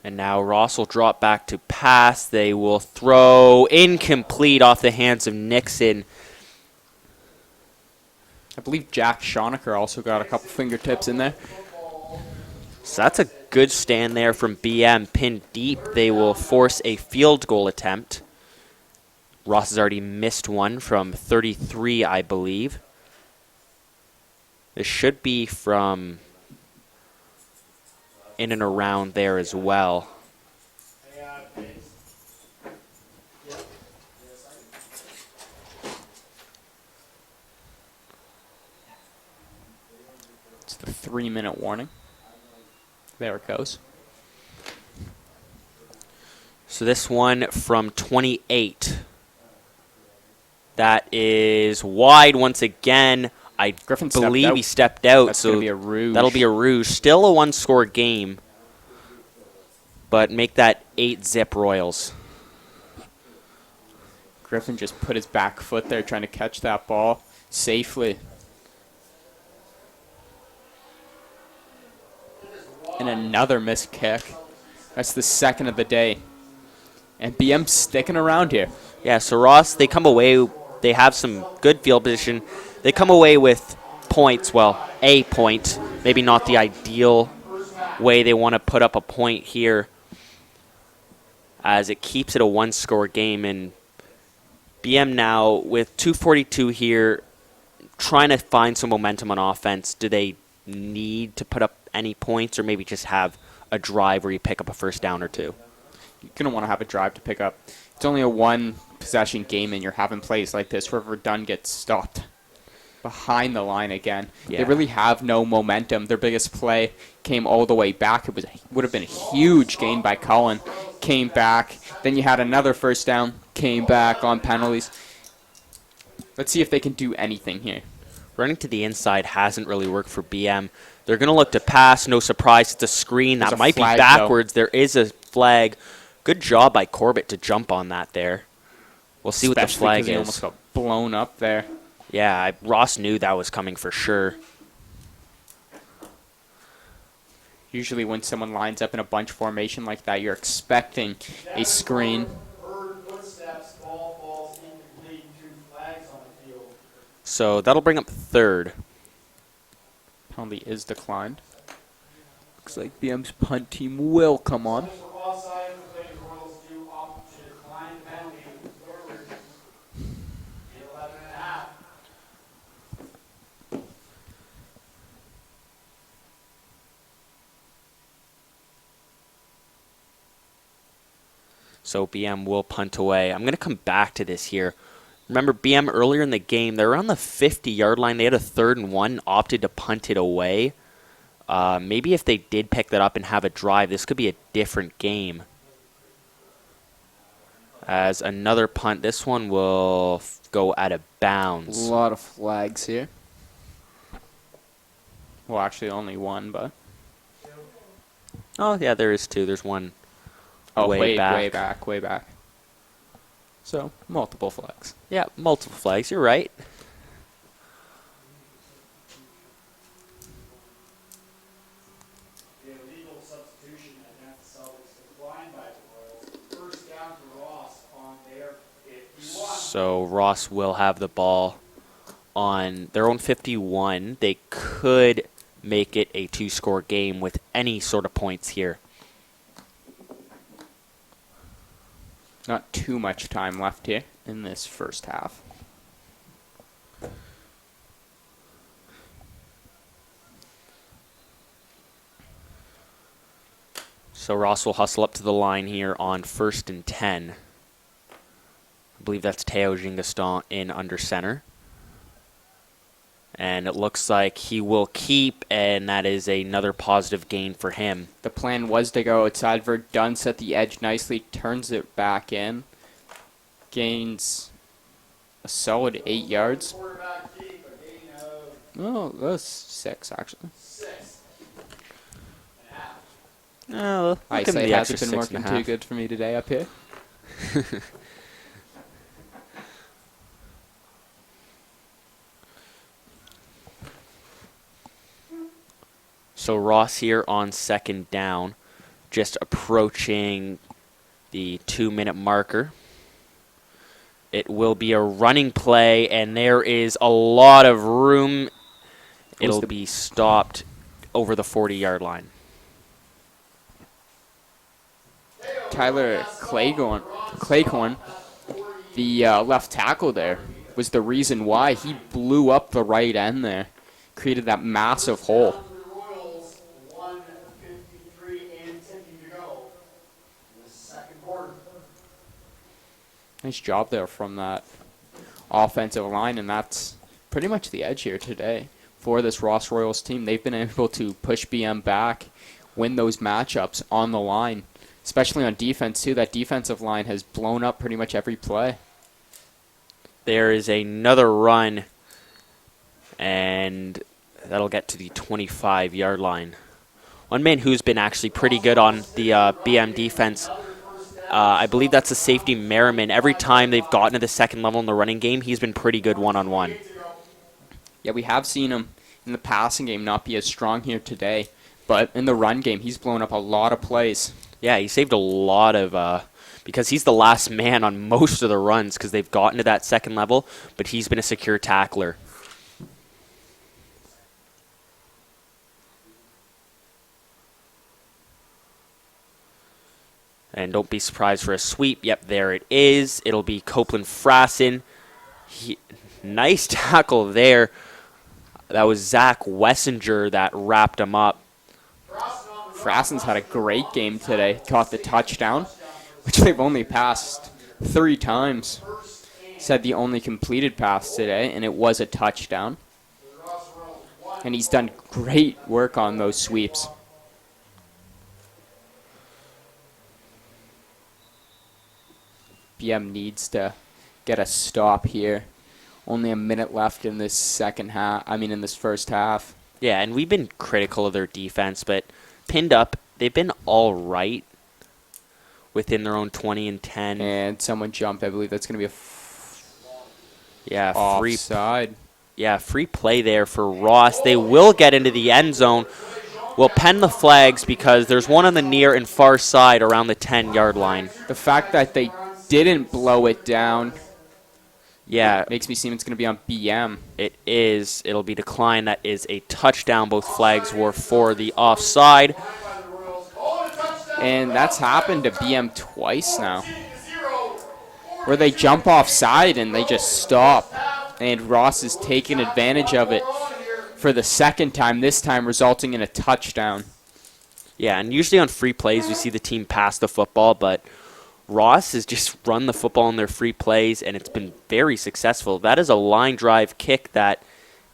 And now Ross will drop back to pass. They will throw incomplete off the hands of Nixon. I believe Jack Schonecker also got a couple fingertips in there. So that's a good stand there from BM. Pinned deep. They will force a field goal attempt. Ross has already missed one from 33, I believe. This should be from in and around there as well. It's the 3-minute warning. There it goes. So this one from 28. That is wide once again. I Griffin stepped believe out. he stepped out. That's so gonna be a rouge. That'll be a rouge. Still a one-score game. But make that 8-zip Royals. Griffin just put his back foot there trying to catch that ball safely. And another missed kick. That's the second of the day. And BM's sticking around here. Yeah, so Ross, they come away, they have some good field position. They come away with points, well, a point. Maybe not the ideal way they want to put up a point here, as it keeps it a one-score game. And BM now, with 2:42 here, trying to find some momentum on offense. Do they need to put up any points, or maybe just have a drive where you pick up a first down or two? You're going to want to have a drive to pick up It's only a one possession game, and you're having plays like this where Verdun gets stopped behind the line again. Yeah. They really have no momentum. Their biggest play came all the way back. Would have been a huge gain by Cullen. Came back. Then you had another first down. Came back on penalties. Let's see if they can do anything here. Running to the inside hasn't really worked for BM. They're going to look to pass. No surprise. It's a screen. There's That a might be flag, backwards. There is a flag. Good job by Corbett to jump on that there. We'll see what the Especially flag 'cause he is. almost got blown up there. Yeah, Ross knew that was coming for sure. Usually when someone lines up in a bunch formation like that, you're expecting a screen. Heard footsteps, ball falls incomplete, 2 flags on the field. So that'll bring up third. Penalty is declined. Looks like BM's punt team will come on. For offside, the Lady Royals do opt to decline the penalty forward in 11.5. So BM will punt away. I'm going to come back to this here. Remember, BM earlier in the game, they were on the 50-yard line. They had a 3rd and 1, opted to punt it away. Maybe if they did pick that up and have a drive, this could be a different game. As another punt, this one will go out of A bounds. lot of flags here. Well, actually only one, but... Oh, yeah, there is 2. There's one way back. way back. So, multiple flags. Yeah, multiple flags. You're right. The illegal substitution against the Celtics declined by the Royals. First down to Ross on their 51. So Ross will have the ball on their own 51. They could make it a 2-score game with any sort of points here. Not too much time left here in this first half. So Ross will hustle up to the line here on 1st and 10. I believe that's Teo Gingaston in under center. And it looks like he will keep, and that is another positive gain for him. The plan was to go outside. Verdun set the edge nicely, turns it back in, gains a solid 8 yards. Quarterback keep a gain of Oh, that's 6 actually. 6.5. Oh, look at Eyesight the hasn't extra been 6 and working a too half. good for me today up here. So Ross here on 2nd down, just approaching the 2-minute marker. It will be a running play, and there is a lot of room. It'll be stopped over the 40-yard line. Tyler Claycorn, the left tackle there, was the reason why he blew up the right end there, created that massive hole. The Royals 1:53 and ticking to go in the second quarter. Nice job there from that offensive line, and that's pretty much the edge here today for this Ross Royals team. They've been able to push BM back, win those matchups on the line, especially on defense too. That defensive line has blown up pretty much every play. There is another run, and that'll get to the 25-yard line. One man who's been actually pretty good on the BM defense, I believe that's the safety Merriman. Every time they've gotten to the second level in the running game, he's been pretty good one-on-one. Yeah, we have seen him in the passing game not be as strong here today, but in the run game, he's blown up a lot of plays. Yeah, he saved a lot of, because he's the last man on most of the runs because they've gotten to that second level, but he's been a secure tackler. And don't be surprised for a sweep. Yep, there it is. It'll be Copeland Frassen. Nice tackle there. That was Zach Wessinger that wrapped him up. Frassen's had a great game today. Caught the touchdown, which they've only passed 3 times. Said the only completed pass today, and it was a touchdown. And he's done great work on those sweeps. BM needs to get a stop here. Only a minute left in this second half. I mean, in this first half. Yeah, and we've been critical of their defense, but pinned up, they've been all right within their own 20 and 10. And someone jumped. I believe that's going to be offside. Free play there for Ross. They will get into the end zone. We'll pen the flags because there's one on the near and far side around the 10-yard line. The fact that they didn't blow it down, makes me seem it's going to be on BM. It is. It'll be declined. That is a touchdown. Both flags were for the offside. And that's happened to BM twice now, where they jump offside and they just stop. And Ross is taking advantage of it for the second time, this time resulting in a touchdown. Yeah, and usually on free plays we see the team pass the football, but Ross has just run the football in their free plays, and it's been very successful. That is a line drive kick that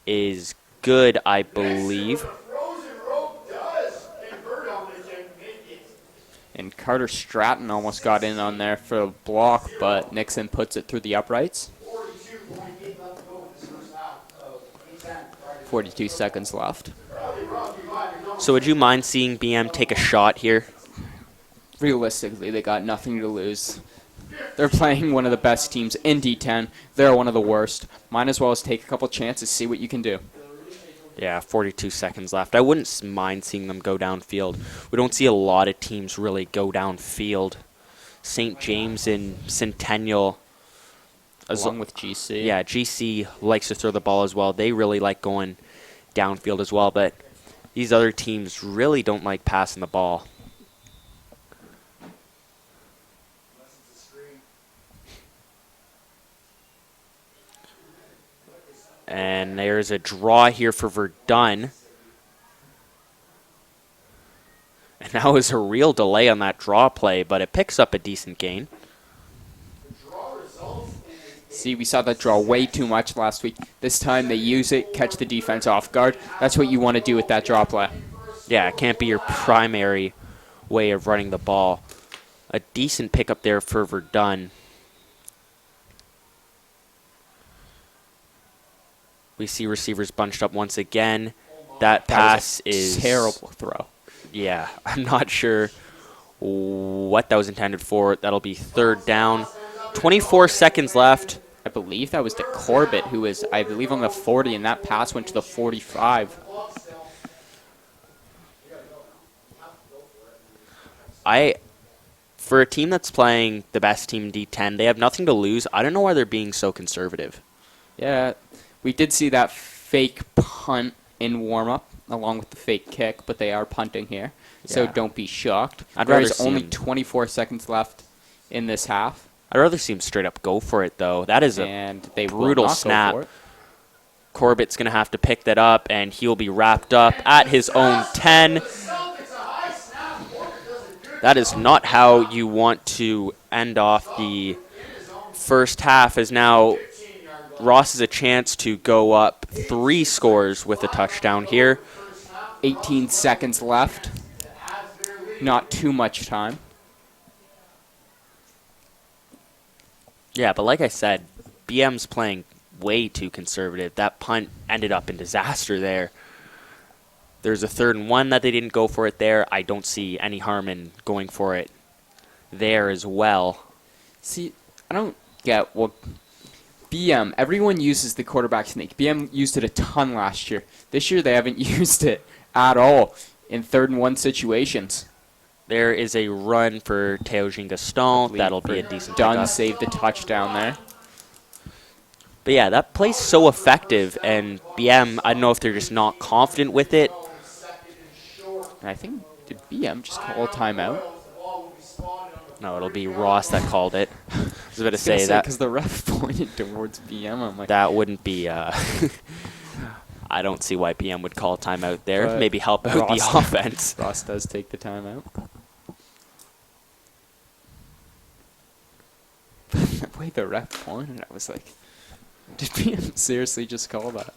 is good, I believe. And Carter Stratton almost got in on there for a block, but Nixon puts it through the uprights. 42 seconds left. So would you mind seeing BM take a shot here? Realistically, they got nothing to lose. They're playing one of the best teams in D10. They're one of the worst. Might as well take a couple chances, see what you can do. Yeah, 42 seconds left. I wouldn't mind seeing them go downfield. We don't see a lot of teams really go downfield. St. James and Centennial, along with GC. Yeah, GC likes to throw the ball as well. They really like going downfield as well, but these other teams really don't like passing the ball. And there's a draw here for Verdun. And that was a real delay on that draw play, but it picks up a decent gain. See, we saw that draw way too much last week. This time they use it, catch the defense off guard. That's what you want to do with that draw play. Yeah, it can't be your primary way of running the ball. A decent pickup there for Verdun. We see receivers bunched up once again. That pass is terrible throw. Yeah, I'm not sure what that was intended for. That'll be third down. 24 seconds left. I believe that was to Corbett, who is, I believe, on the 40, and that pass went to the 45. For a team that's playing the best team in D10, they have nothing to lose. I don't know why they're being so conservative. Yeah, we did see that fake punt in warm-up, along with the fake kick, but they are punting here, so don't be shocked. There's only 24 seconds left in this half. I'd rather see him straight up go for it, though. That is a brutal snap. Corbett's going to have to pick that up, and he'll be wrapped up at his own 10. That is not how you want to end off the first half, as now Ross has a chance to go up 3 scores with a touchdown here. 18 seconds left. Not too much time. Yeah, but like I said, BM's playing way too conservative. That punt ended up in disaster there. There's a 3rd and 1 that they didn't go for it there. I don't see any harm in going for it there as well. See, I don't get what BM, everyone uses the quarterback sneak. BM used it a ton last year. This year they haven't used it at all in 3rd and 1 situations. There is a run for Théogène Gaston. That'll be a decent pickup. Dunn saved the touchdown there. But yeah, that play's so effective, and BM, I don't know if they're just not confident with it. And I think, did BM just call a timeout? No, it'll be Ross that called it. I was about to say that. Because the ref pointed towards BM. I'm like, that wouldn't be... I don't see why BM would call a timeout there. But maybe help out the offense. Ross does take the timeout. way the ref pointed, I was like, did BM seriously just call that?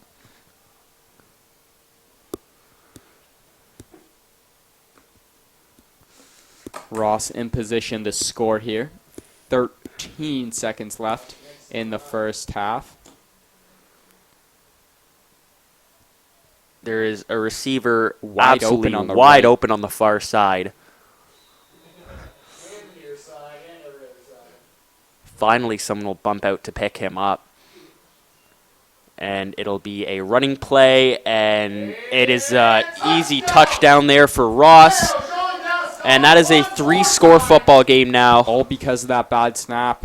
Ross in position to score here. 13 seconds left in the first half. There is a receiver Wide absolutely open on the wide right. open on the far side. And near side and every other side. Finally, someone will bump out to pick him up. And it'll be a running play, and it is an easy touchdown there for Ross. And that is a 3-score football game now. All because of that bad snap.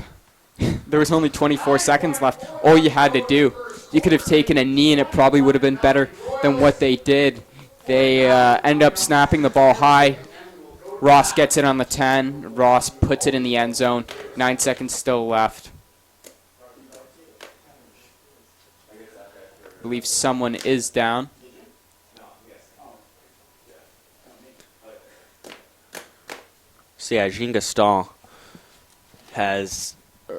There was only 24 seconds left. All you had to do, you could have taken a knee and it probably would have been better than what they did. They end up snapping the ball high. Ross gets it on the 10. Ross puts it in the end zone. 9 seconds still left. I believe someone is down. So yeah, Jean Gaston has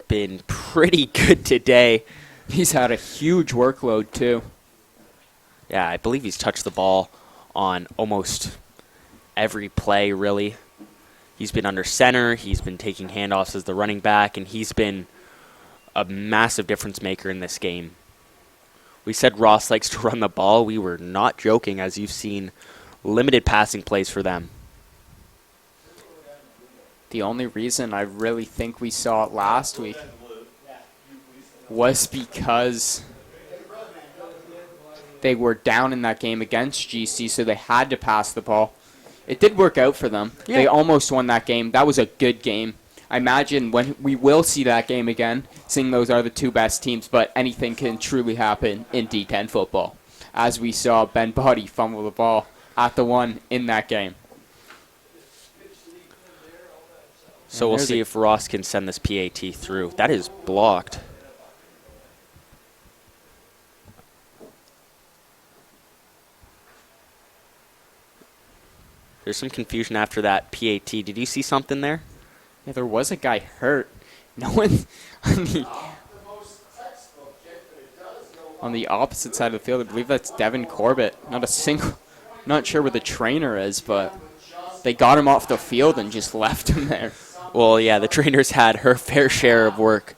been pretty good today. He's had a huge workload too. Yeah, I believe he's touched the ball on almost every play, really. He's been under center. He's been taking handoffs as the running back, and he's been a massive difference maker in this game. We said Ross likes to run the ball. We were not joking, as you've seen limited passing plays for them. The only reason I really think we saw it last week was because they were down in that game against GC, so they had to pass the ball. It did work out for them. Yeah. They almost won that game. That was a good game. I imagine when we will see that game again, seeing those are the two best teams, but anything can truly happen in D10 football, as we saw Ben Boddy fumble the ball at the one in that game. So we'll see if Ross can send this PAT through. That is blocked. There's some confusion after that PAT. Did you see something there? Yeah, there was a guy hurt. No one on the opposite side of the field. I believe that's Devin Corbett. Not sure where the trainer is, but they got him off the field and just left him there. Well, yeah, the trainers had her fair share of work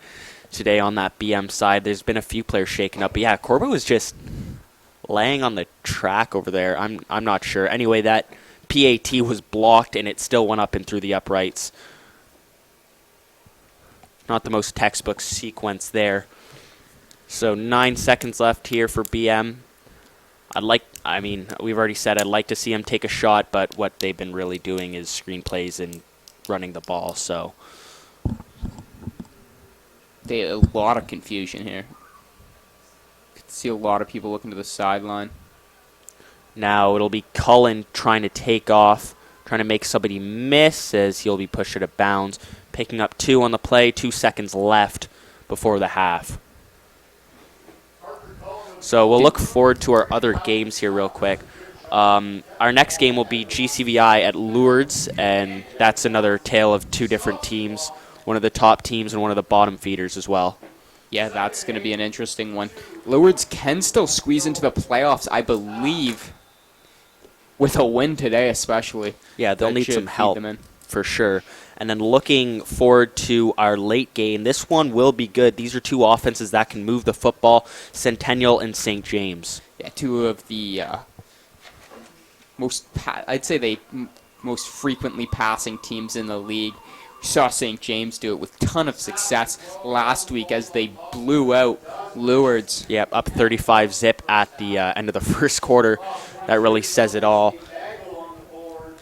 today on that BM side. There's been a few players shaken up. But yeah, Corbett was just laying on the track over there. I'm not sure. Anyway, that PAT was blocked, and it still went up and through the uprights. Not the most textbook sequence there. So 9 seconds left here for BM. We've already said I'd like to see him take a shot, but what they've been really doing is screenplays and running the ball. So They had a lot of confusion here. Could see a lot of people looking to the sideline. now it'll be Cullen trying to take off, trying to make somebody miss as he'll be pushed out of bounds. Picking up 2 on the play, 2 seconds left before the half. So we'll look forward to our other games here real quick. Our next game will be GCVI at Lourdes, and that's another tale of 2 different teams, one of the top teams and one of the bottom feeders as well. Yeah, that's going to be an interesting one. Lourdes can still squeeze into the playoffs, I believe, with a win today especially. Yeah, they'll That need should some feed help them in. for sure. And then looking forward to our late game. This one will be good. These are 2 offenses that can move the football, Centennial and St. James. Yeah, 2 of the most frequently passing teams in the league. We saw St. James do it with a ton of success last week as they blew out Lourdes. Yep, up 35-zip at the end of the first quarter. That really says it all.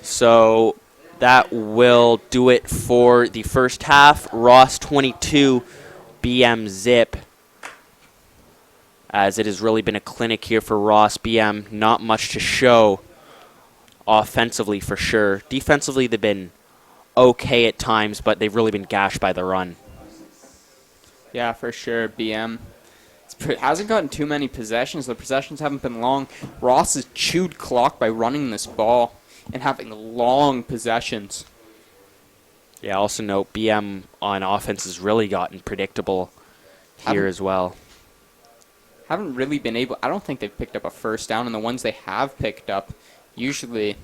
So that will do it for the first half. Ross 22, BM zip. As it has really been a clinic here for Ross. BM, not much to show offensively for sure. Defensively, they've been okay at times, but they've really been gashed by the run. Yeah, for sure. BM hasn't gotten too many possessions. The possessions haven't been long. Ross has chewed clock by running this ball and having long possessions. Yeah, also note BM on offense has really gotten predictable here Haven't- as well. Haven't really been able. I don't think they've picked up a first down, and the ones they have picked up usually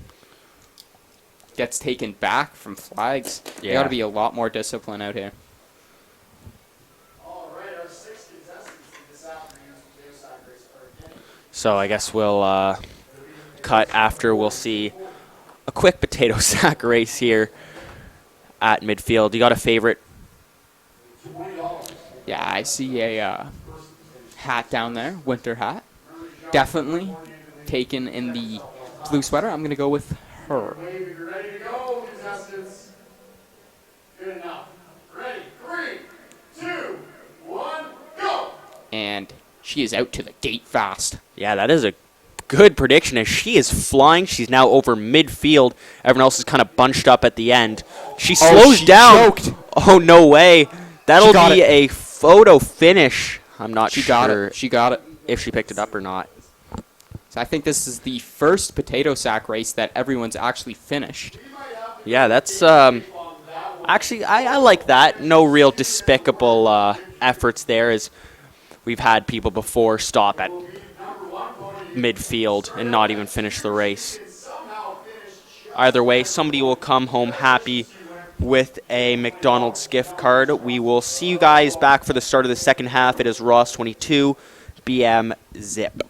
gets taken back from flags. They Yeah. got to be a lot more disciplined out here. All right, our 6 contestants in this afternoon's potato sack race are getting So I guess we'll cut after. We'll see a quick potato sack race here at midfield. You got a favorite? Yeah, I see a hat down there, winter hat. Definitely taken in the blue sweater. I'm going to go with her. wave if you're ready to go, contestants. Good enough. Ready? 3, 2, 1, go! And she is out to the gate fast. Yeah, that is a good prediction as she is flying. She's now over midfield. Everyone else is kind of bunched up at the end. She slows she down. choked. Oh, no way. That'll got be it. a photo finish. I'm not She sure got it. She got it. if she picked it up or not. So I think this is the first potato sack race that everyone's actually finished. Yeah, that's actually I like that. No real despicable efforts there, as we've had people before stop at midfield and not even finish the race. Either way, somebody will come home happy with a McDonald's gift card. We will see you guys back for the start of the second half. It is Ross 22, BM Zip.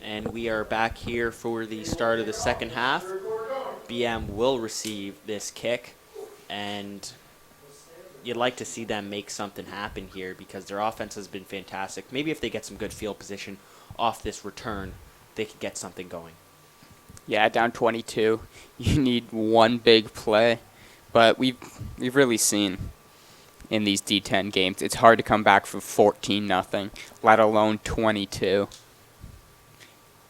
And we are back here for the start of the second half. BM will receive this kick, and you'd like to see them make something happen here because their offense has been fantastic. Maybe if they get some good field position off this return, they could get something going. Yeah, down 22. You need one big play. But we've really seen in these D10 games, it's hard to come back from 14-0, let alone 22.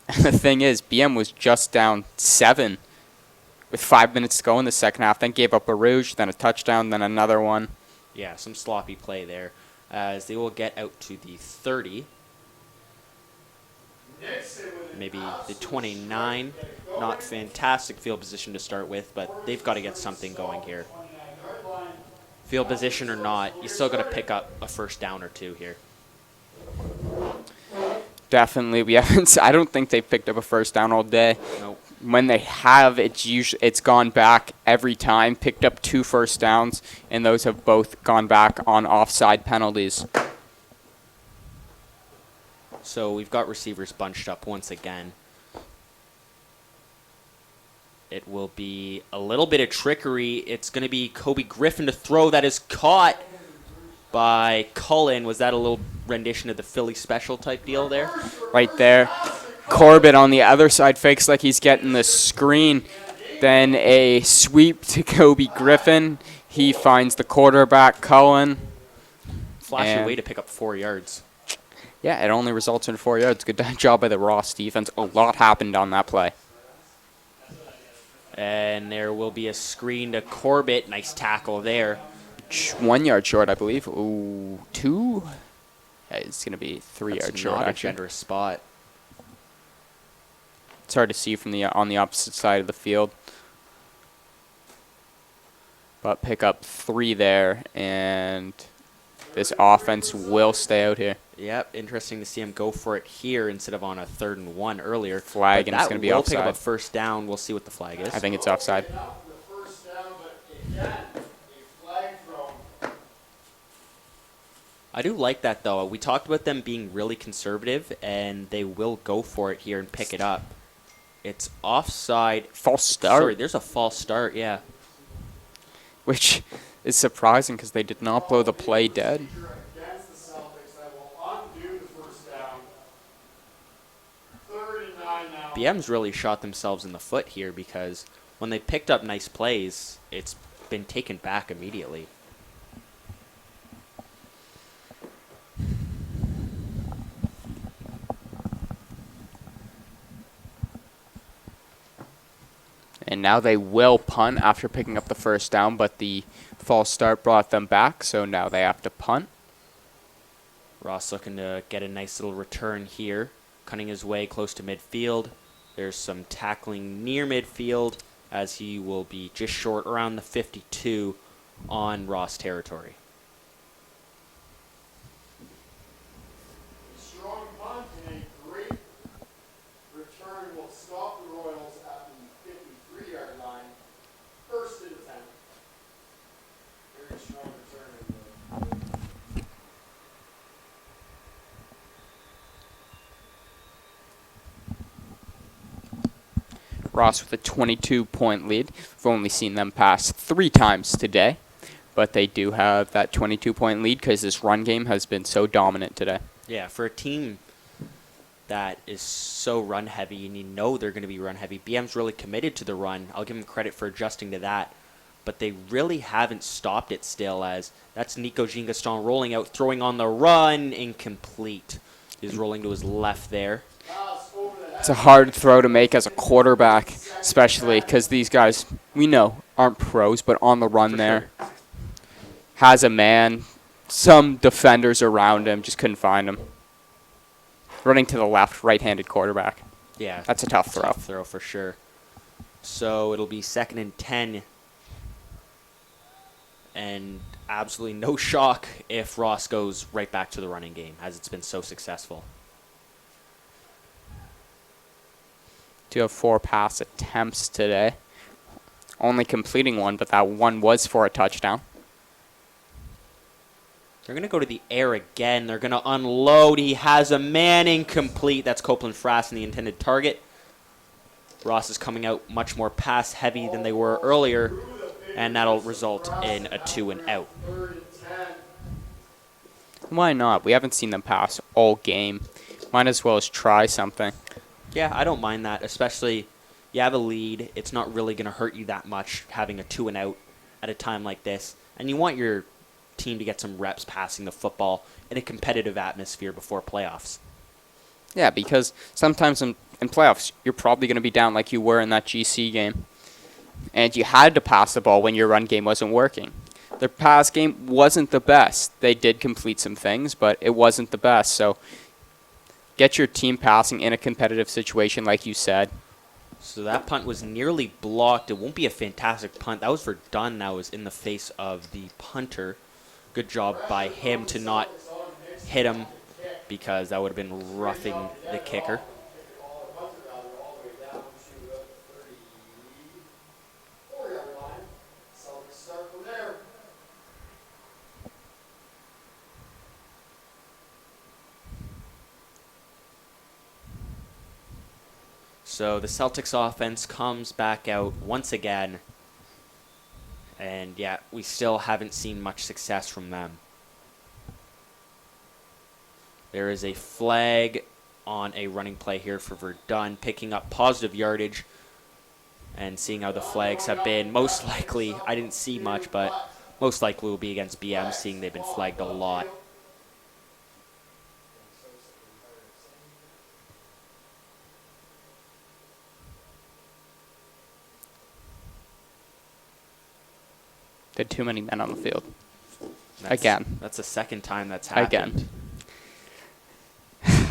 And the thing is, BM was just down 7 with 5 minutes to go in the second half, then gave up a rouge, then a touchdown, then another one. Yeah, some sloppy play there as they will get out to the 30. Maybe the 29. Not fantastic field position to start with, but they've got to get something going here. Field position or not, you still got to pick up a first down or two here. Definitely, we haven't. I don't think they've picked up a first down all day. Nope. When they have, it's gone back every time. Picked up 2 first downs, and those have both gone back on offside penalties. So we've got receivers bunched up once again. It will be a little bit of trickery. It's going to be Kobe Griffin to throw. That is caught by Cullen. Was that a little rendition of the Philly special type deal there? Right there. Corbett on the other side fakes like he's getting the screen. Then a sweep to Kobe Griffin. He finds the quarterback, Cullen. Flashy way to pick up 4 yards. Yeah, it only results in 4 yards. Good job by the Ross defense. A lot happened on that play. And there will be a screen to Corbett. Nice tackle there. 1 yard short, I believe. Ooh, 2? Yeah, it's going to be 3 yards short. Not a actually. generous spot. It's hard to see from on the opposite side of the field. But pick up 3 there, and this offense will stay out here. Yep, interesting to see him go for it here instead of on a 3rd and 1 earlier. Flag, and it's going to be offside. We'll pick up a first down. We'll see what the flag is. I think it's offside. I do like that, though. We talked about them being really conservative, and they will go for it here and pick it up. It's offside. False start. Sorry, there's a false start, yeah. Which is surprising because they did not blow the play dead. BM's really shot themselves in the foot here because when they picked up nice plays, it's been taken back immediately. And now they will punt after picking up the first down, but the false start brought them back, so now they have to punt. Ross looking to get a nice little return here, cutting his way close to midfield. There's some tackling near midfield as he will be just short around the 52 on Ross territory. Strong punt and a great return will stop the Royals at the 53-yard line. 1st and 10. Very strong return. Ross with a 22-point lead. We've only seen them pass 3 times today, but they do have that 22-point lead because this run game has been so dominant today. Yeah, for a team that is so run heavy and you know they're going to be run heavy, BM's really committed to the run. I'll give them credit for adjusting to that, but they really haven't stopped it still as that's Nico Jean-Gaston rolling out, throwing on the run, incomplete. He's rolling to his left there. It's a hard throw to make as a quarterback, especially because these guys, we know, aren't pros, but on the run For there. sure. Has a man, some defenders around him, just couldn't find him. Running to the left, right-handed quarterback. Yeah. That's a tough throw. Tough throw for sure. So it'll be 2nd and 10. And absolutely no shock if Ross goes right back to the running game, as it's been so successful. Do have 4 pass attempts today. Only completing 1, but that one was for a touchdown. They're going to go to the air again. They're going to unload. He has a man incomplete. That's Copeland Frass in the intended target. Ross is coming out much more pass heavy than they were earlier, and that'll result in a 2 and out. Why not? We haven't seen them pass all game. Might as well as try something. Yeah, I don't mind that, especially you have a lead. It's not really going to hurt you that much having a 2 and out at a time like this, and you want your team to get some reps passing the football in a competitive atmosphere before playoffs. Yeah, because sometimes in playoffs, you're probably going to be down like you were in that GC game. And you had to pass the ball when your run game wasn't working. Their pass game wasn't the best. They did complete some things, but it wasn't the best. So get your team passing in a competitive situation like you said. So that punt was nearly blocked. It won't be a fantastic punt. That was Verdun. That was in the face of the punter. Good job by him to not hit him, because that would have been roughing the kicker. So the Celtics offense comes back out once again. And yeah, we still haven't seen much success from them. There is a flag on a running play here for Verdun, picking up positive yardage. And seeing how the flags have been, most likely, I didn't see much, but most likely will be against BM, seeing they've been flagged a lot. There are too many men on the field. Again. That's the second time that's happened. Again.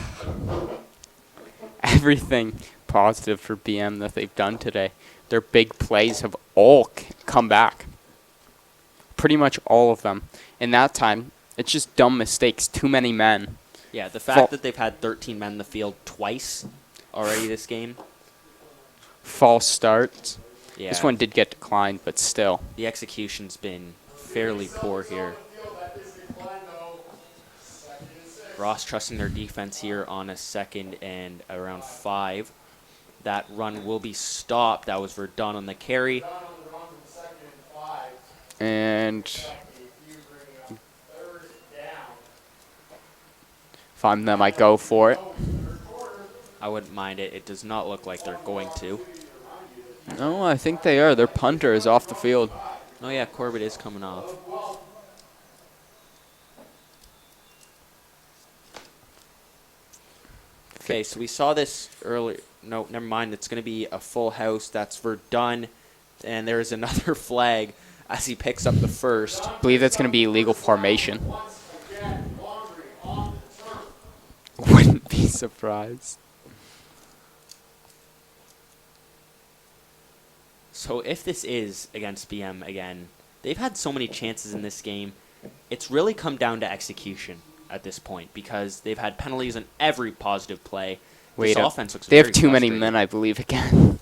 Everything positive for BM that they've done today. Their big plays have all come back. Pretty much all of them. In that time, it's just dumb mistakes. Too many men. Yeah, the fact that they've had 13 men in the field twice already this game. False starts. Yeah. This one did get declined, but still. The execution's been fairly poor here. Ross trusting their defense here on a 2nd and around 5. That run will be stopped. That was Verdun on the carry. And if I'm them, I go for it. I wouldn't mind it. It does not look like they're going to. No, I think they are. Their punter is off the field. Oh, yeah, Corbett is coming off. Okay, so we saw this earlier. No, never mind. It's going to be a full house. That's Verdun. And there is another flag as he picks up the first. I believe that's going to be illegal formation. Wouldn't be surprised. So if this is against BM again, they've had so many chances in this game. It's really come down to execution at this point, because they've had penalties on every positive play. Wait, this offense looks they very have too many frustrating. men, I believe, again.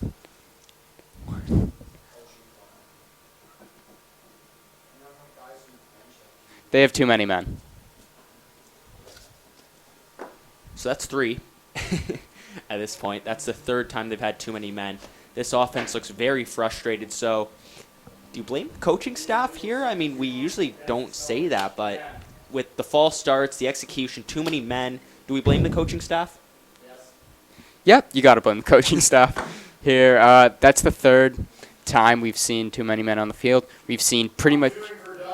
They have too many men. So that's 3 at this point. That's the 3rd time they've had too many men. This offense looks very frustrated. So do you blame the coaching staff here? I mean, we usually don't say that, but with the false starts, the execution, too many men, do we blame the coaching staff? Yep, you got to blame the coaching staff here. That's the 3rd time we've seen too many men on the field. We've seen pretty much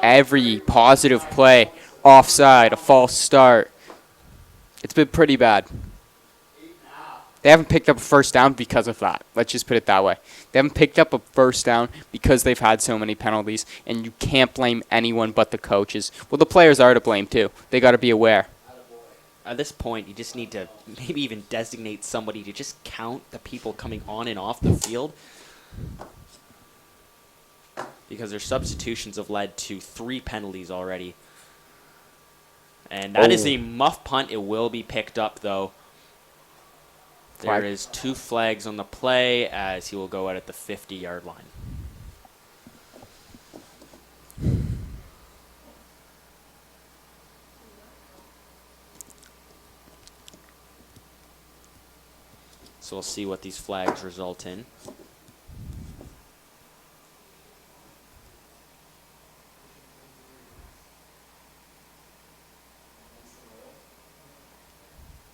every positive play, offside, a false start. It's been pretty bad. They haven't picked up a first down because of that. Let's just put it that way. They haven't picked up a first down because they've had so many penalties, and you can't blame anyone but the coaches. Well, the players are to blame, too. They got to be aware. At this point, you just need to maybe even designate somebody to just count the people coming on and off the field, because their substitutions have led to 3 penalties already. And that is a muff punt. It will be picked up, though. There is 2 flags on the play as he will go out at the 50-yard line. So we'll see what these flags result in.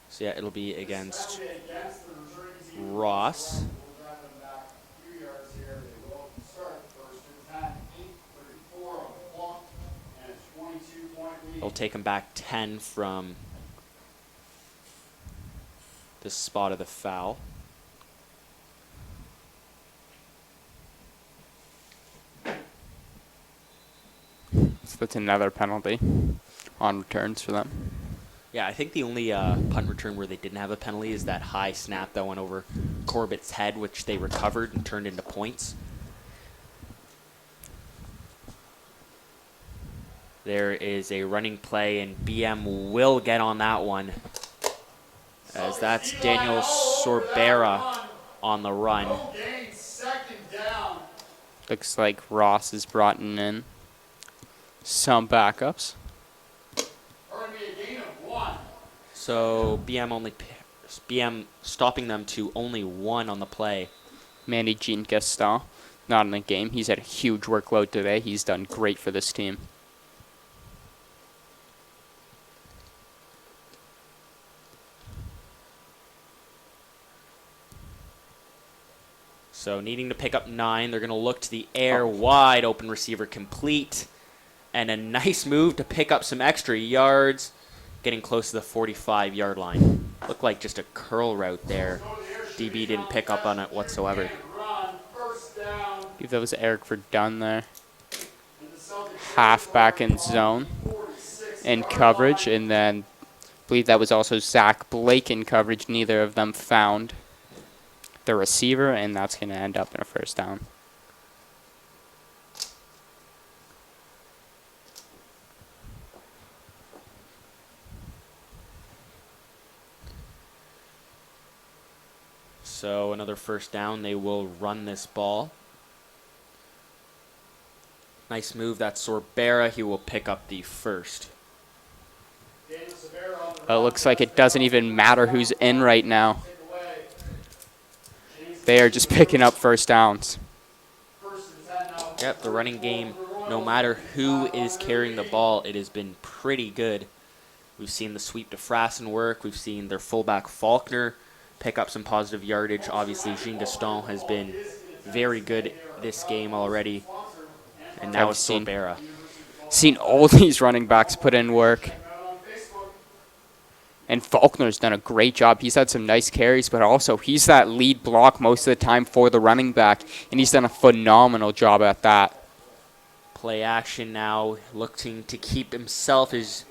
So yeah, it'll be against Ross. It'll take him back 10 from the spot of the foul. So that's another penalty on returns for them. Yeah, I think the only punt return where they didn't have a penalty is that high snap that went over Corbett's head, which they recovered and turned into points. There is a running play, and BM will get on that one, as that's Daniel Sorbera on the run. Looks like Ross is brought in some backups. So BM stopping them to only 1 on the play. Mandy Jean Gaston, not in the game. He's had a huge workload today. He's done great for this team. So needing to pick up 9, they're going to look to the air, wide open receiver complete, and a nice move to pick up some extra yards, getting close to the 45-yard line. Looked like just a curl route there. DB didn't pick up on it whatsoever. I believe that was Eric Verdun there. Half back in zone in coverage, and then I believe that was also Zach Blake in coverage. Neither of them found the receiver, and that's going to end up in a first down. So another first down. They will run this ball. Nice move. That's Sorbera. He will pick up the first. It looks like it doesn't even matter who's in right now. They are just picking up first downs. Yep, the running game, no matter who is carrying the ball, it has been pretty good. We've seen the sweep to Frassen work. We've seen their fullback Faulkner pick up some positive yardage. Obviously, Jean Gaston has been very good this game already. And now it's Sorbera. Seen all these running backs put in work. And Faulkner's done a great job. He's had some nice carries, but also he's that lead block most of the time for the running back, and he's done a phenomenal job at that. Play action now, looking to keep himself is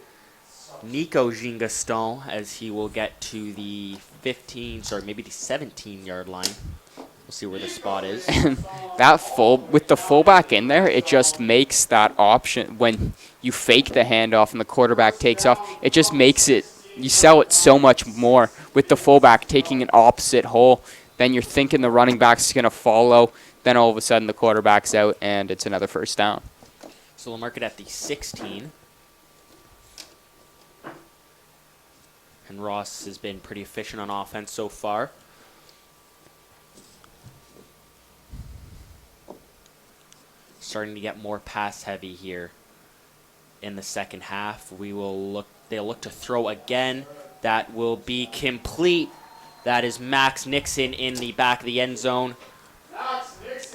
Nico Jean Gaston, as he will get to the 17-yard line. We'll see where the spot is. And with the fullback in there, it just makes that option when you fake the handoff and the quarterback takes off. It just makes it. You sell it so much more with the fullback taking an opposite hole. Then you're thinking the running back's going to follow. Then all of a sudden the quarterback's out, and it's another first down. So we'll mark it at the 16. And Ross has been pretty efficient on offense so far. Starting to get more pass heavy here in the second half. They'll look to throw again. That will be complete. That is Max Nixon in the back of the end zone.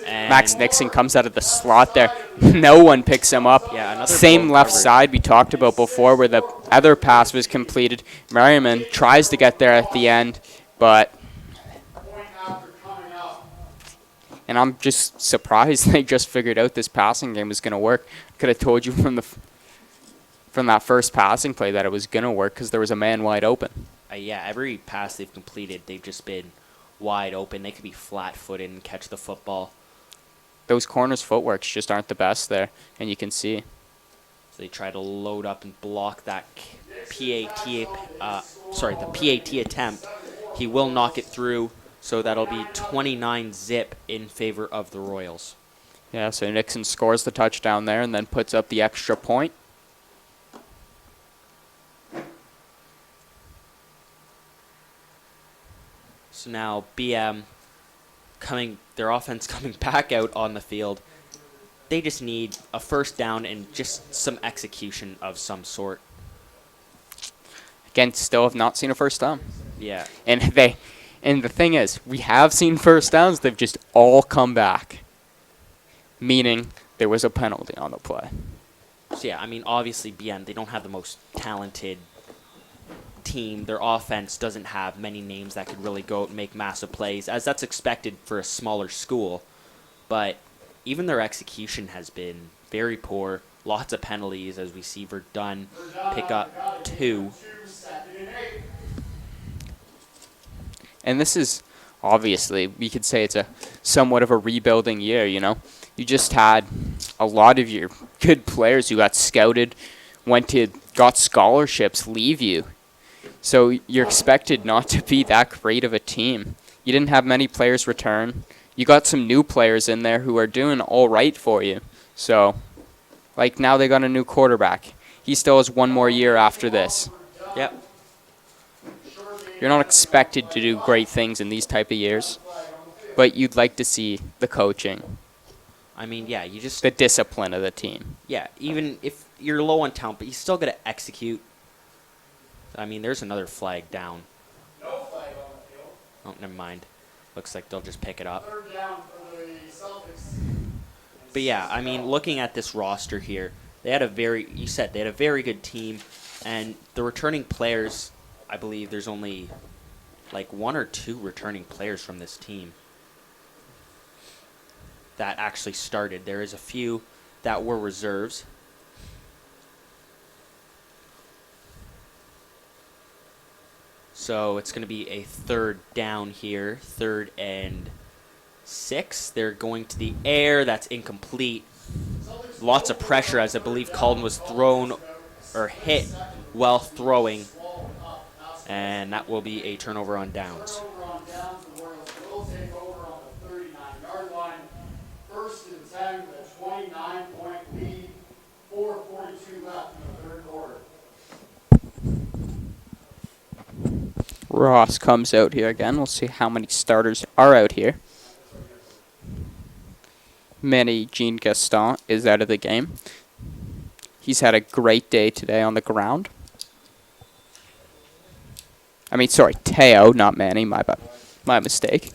And Max Nixon comes out of the slot there. No one picks him up. Yeah, another same left coverage. side we talked about before where the other pass was completed. Merriman tries to get there at the end, but... And I'm just surprised they just figured out this passing game was going to work. Could have told you from that first passing play that it was going to work because there was a man wide open. Yeah, every pass they've completed, they've just been wide open. They could be flat-footed and catch the football. Those corners' footworks just aren't the best there, and you can see. So they try to load up and block that the PAT attempt. He will knock it through, so that'll be 29-zip in favor of the Royals. Yeah, so Nixon scores the touchdown there and then puts up the extra point. So now BM their offense coming back out on the field. They just need a first down and just some execution of some sort. Again, still have not seen a first down. Yeah. And the thing is, we have seen first downs. They've just all come back, meaning there was a penalty on the play. So yeah, I mean, obviously BM, they don't have the most talented team. Their offense doesn't have many names that could really go out and make massive plays, as that's expected for a smaller school. But even their execution has been very poor. Lots of penalties, as we see Verdun pick up 2. And this is, obviously, we could say it's a somewhat of a rebuilding year, you know. You just had a lot of your good players who got scouted, got scholarships leave you. So you're expected not to be that great of a team. You didn't have many players return. You got some new players in there who are doing all right for you. So, like, now they got a new quarterback. He still has 1 more year after this. Yep. You're not expected to do great things in these type of years, but you'd like to see the coaching, I mean, yeah, you just... the discipline of the team. Yeah, even if you're low on talent, but you still got to execute. I mean, there's another flag down. No flag on the field. Oh, never mind. Looks like they'll just pick it up. Third down for the Celtics. But yeah, I mean, looking at this roster here, they had a very good team, and the returning players, I believe there's only like 1 or 2 returning players from this team that actually started. There is a few that were reserves. So it's going to be a third down here, 3rd and 6. They're going to the air. That's incomplete. Lots of pressure, as I believe Calden was thrown or hit while throwing. And that will be a turnover on downs. Turnover on downs. The Royals will take over on the 39-yard line. 1st and 10 with a 29-point lead. 4:42 left in the 3rd quarter. Ross comes out here again. We'll see how many starters are out here. Manny Jean Gaston is out of the game. He's had a great day today on the ground. I mean, sorry, Teo, not Manny. My mistake.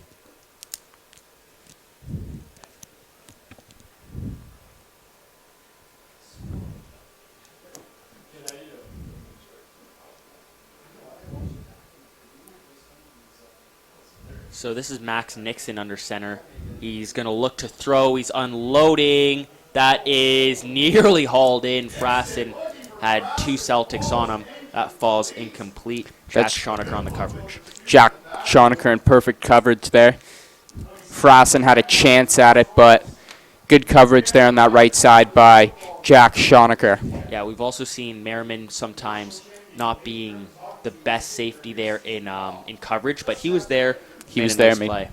So this is Max Nixon under center. He's going to look to throw. He's unloading. That is nearly hauled in. Frassen had 2 Celtics on him. That falls incomplete. Jack Schoenecker on the coverage. Jack Schoenecker in perfect coverage there. Frassen had a chance at it, but good coverage there on that right side by Jack Schoenecker. Yeah, we've also seen Merriman sometimes not being the best safety there in coverage, but he was there. He was there, play.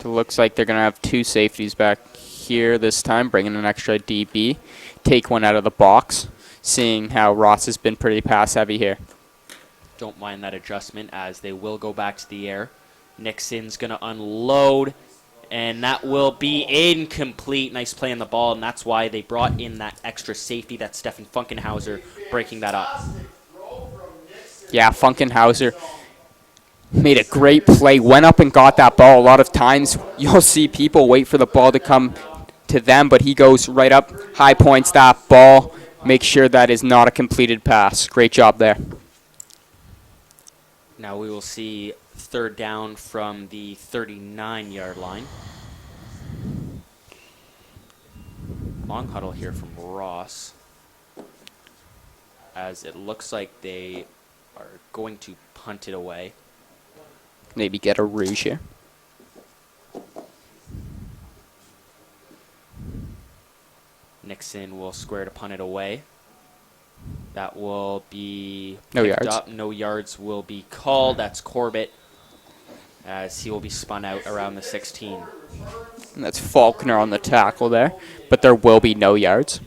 It looks like they're going to have 2 safeties back here this time, bringing an extra DB. Take one out of the box, seeing how Ross has been pretty pass-heavy here. Don't mind that adjustment, as they will go back to the air. Nixon's going to unload, and that will be incomplete. Nice play on the ball, and that's why they brought in that extra safety. That's Stefan Funkenhauser breaking that up. Yeah, Funkenhauser made a great play, went up and got that ball. A lot of times you'll see people wait for the ball to come to them, but he goes right up, high points that ball, make sure that is not a completed pass. Great job there. Now we will see 3rd down from the 39-yard line. Long huddle here from Ross, as it looks like they are going to punt it away. Maybe get a rouge here. Nixon will square to punt it away. That will be No picked yards. up. No yards will be called. That's Corbett, as he will be spun out around the 16. And that's Faulkner on the tackle there, but there will be no yards.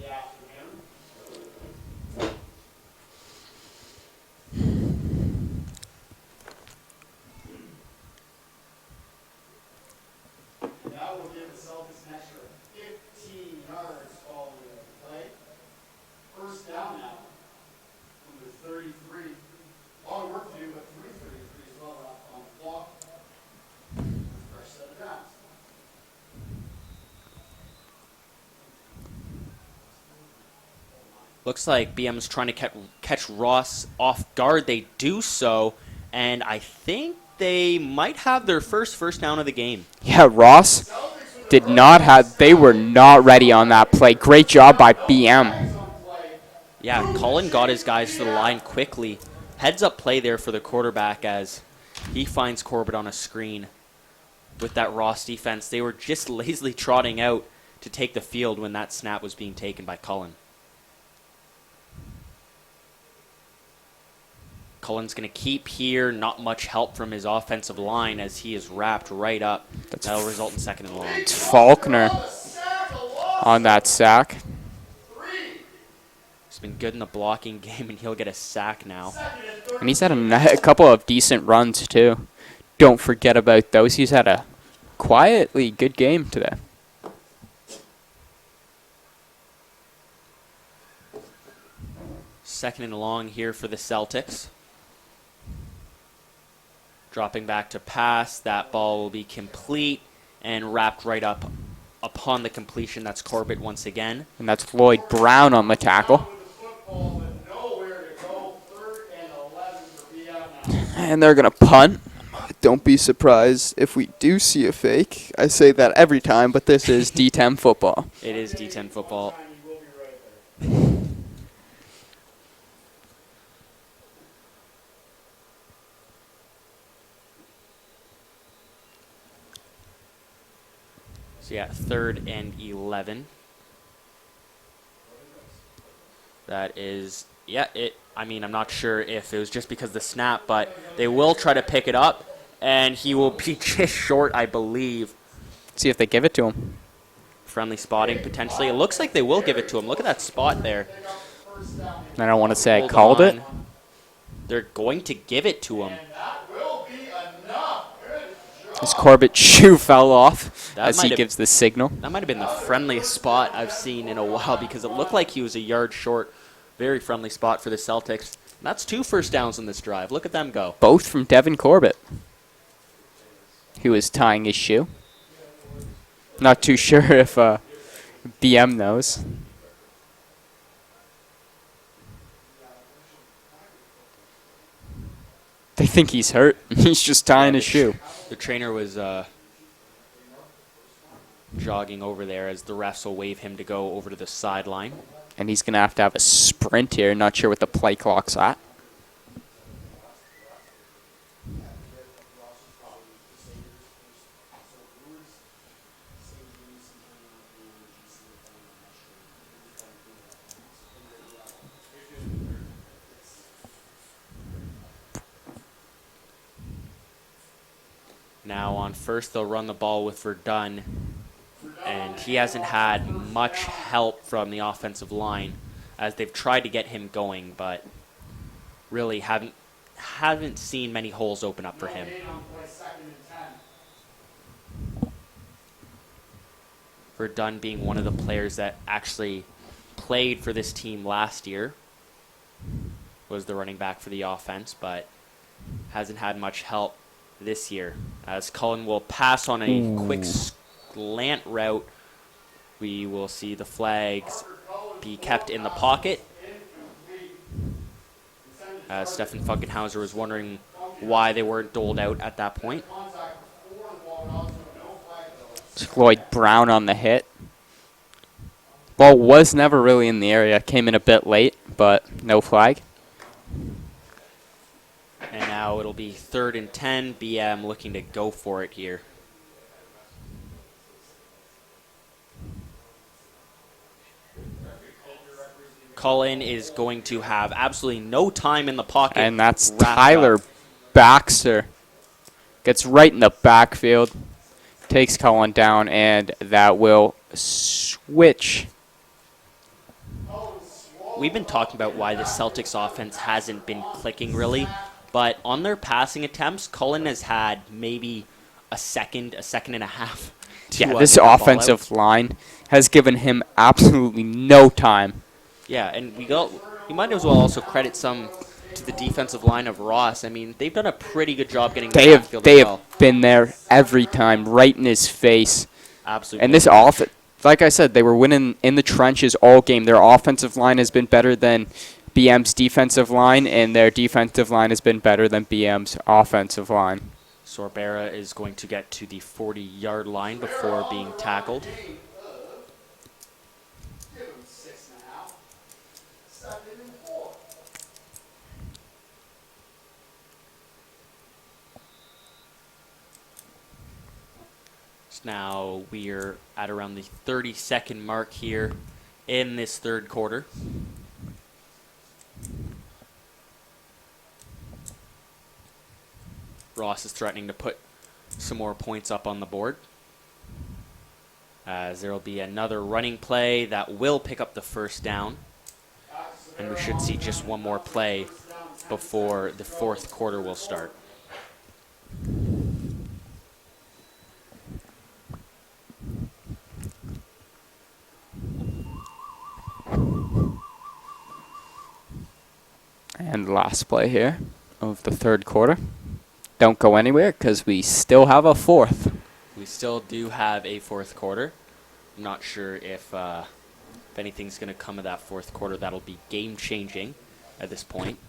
Looks like BM's trying to catch Ross off guard. They do so, and I think they might have their first down of the game. Yeah, Ross did not have. They were not ready on that play. Great job by BM. Yeah, Cullen got his guys to the line quickly. Heads up play there for the quarterback as he finds Corbett on a screen. With that Ross defense, they were just lazily trotting out to take the field when that snap was being taken by Cullen. Cullen's going to keep here. Not much help from his offensive line as he is wrapped right up. That'll result in 2nd and long. It's Faulkner on that sack. He's been good in the blocking game, and he'll get a sack now. And he's had a couple of decent runs, too. Don't forget about those. He's had a quietly good game today. Second and long here for the Celtics. Dropping back to pass. That ball will be complete and wrapped right up upon the completion. That's Corbett once again. And that's Lloyd Brown on the tackle. And they're going to punt. Don't be surprised if we do see a fake. I say that every time, but this is D10 football. It is D10 football. So yeah, 3rd and 11. That is, yeah, I mean, I'm not sure if it was just because of the snap, but they will try to pick it up, and he will be just short, I believe. See if they give it to him. Friendly spotting, potentially. It looks like they will give it to him. Look at that spot there. I don't want to say Hold I called on. it. They're going to give it to him. His Corbett shoe fell off That as might he have- gives the signal. That might have been the friendliest spot I've seen in a while because it looked like he was a yard short. Very friendly spot for the Celtics. And that's 2 first downs in this drive. Look at them go. Both from Devin Corbett, who is tying his shoe. Not too sure if BM knows. They think he's hurt. He's just tying his shoe. The trainer was jogging over there as the refs will wave him to go over to the sideline. And he's going to have a sprint here. Not sure what the play clock's at. Now on first, they'll run the ball with Verdun. And he hasn't had much help from the offensive line as they've tried to get him going, but really haven't seen many holes open up for him. Verdun being one of the players that actually played for this team last year, was the running back for the offense, but hasn't had much help this year. As Cullen will pass on a quick slant route, we will see the flags be kept in the pocket. Stefan Funkenhauser was wondering why they weren't doled out at that point. It's Lloyd Brown on the hit. Ball was never really in the area. Came in a bit late, but no flag. And now it'll be 3rd and 10. BM looking to go for it here. Cullen is going to have absolutely no time in the pocket. And that's wrapped Tyler up. Baxter. Gets right in the backfield. Takes Cullen down, and that will switch. We've been talking about why the Celtics offense hasn't been clicking really, but on their passing attempts, Cullen has had maybe a second and a half. Yeah, this offensive line has given him absolutely no time. Yeah, and you might as well also credit some to the defensive line of Ross. I mean, they've done a pretty good job getting the backfield as well. Have been there every time, right in his face. Absolutely. And like I said, they were winning in the trenches all game. Their offensive line has been better than BM's defensive line, and their defensive line has been better than BM's offensive line. Sorbera is going to get to the 40-yard line before being tackled. Give him 6.5. 7 and 4. So now we're at around the 30-second mark here in this third quarter. Ross is threatening to put some more points up on the board, as there will be another running play that will pick up the first down, and we should see just one more play before the fourth quarter will start. And last play here of the third quarter. Don't go anywhere because we still have a fourth. We still do have a fourth quarter. I'm not sure if anything's going to come of that fourth quarter that'll be game-changing at this point.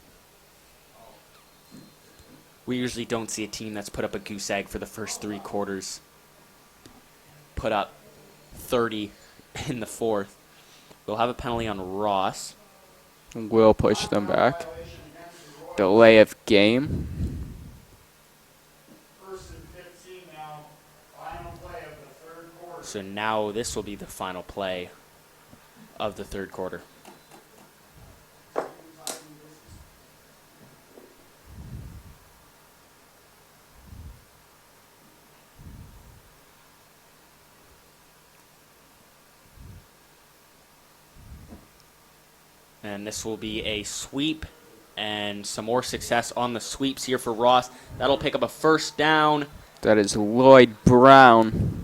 We usually don't see a team that's put up a goose egg for the first three quarters put up 30 in the fourth. We'll have a penalty on Ross. We'll push them back. Delay of game. So now this will be the final play of the third quarter. And this will be a sweep and some more success on the sweeps here for Ross. That'll pick up a first down. That is Lloyd Brown.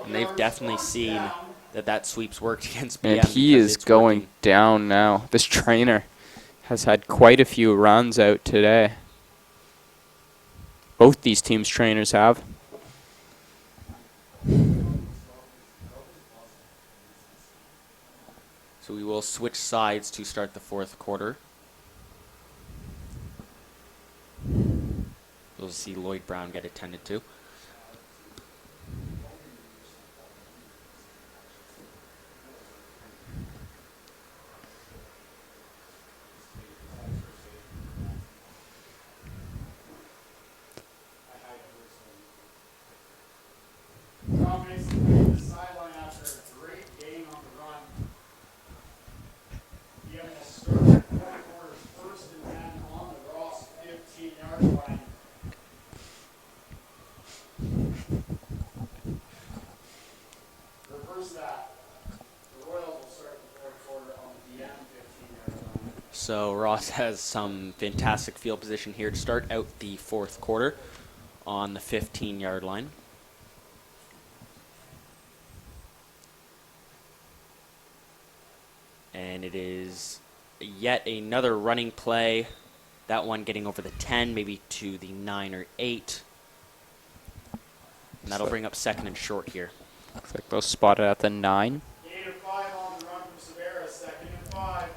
And they've definitely seen that sweeps worked against BM. And he is going down now. This trainer has had quite a few runs out today. Both these teams' trainers have. So we will switch sides to start the fourth quarter. We'll see Lloyd Brown get attended to. So Ross has some fantastic field position here to start out the fourth quarter on the 15-yard line. And it is yet another running play. That one getting over the 10, maybe to the 9 or 8. And that'll bring up second and short here. Looks like they'll spot it at the 9. Gain of 5 on the run from Severa, 2nd and 5.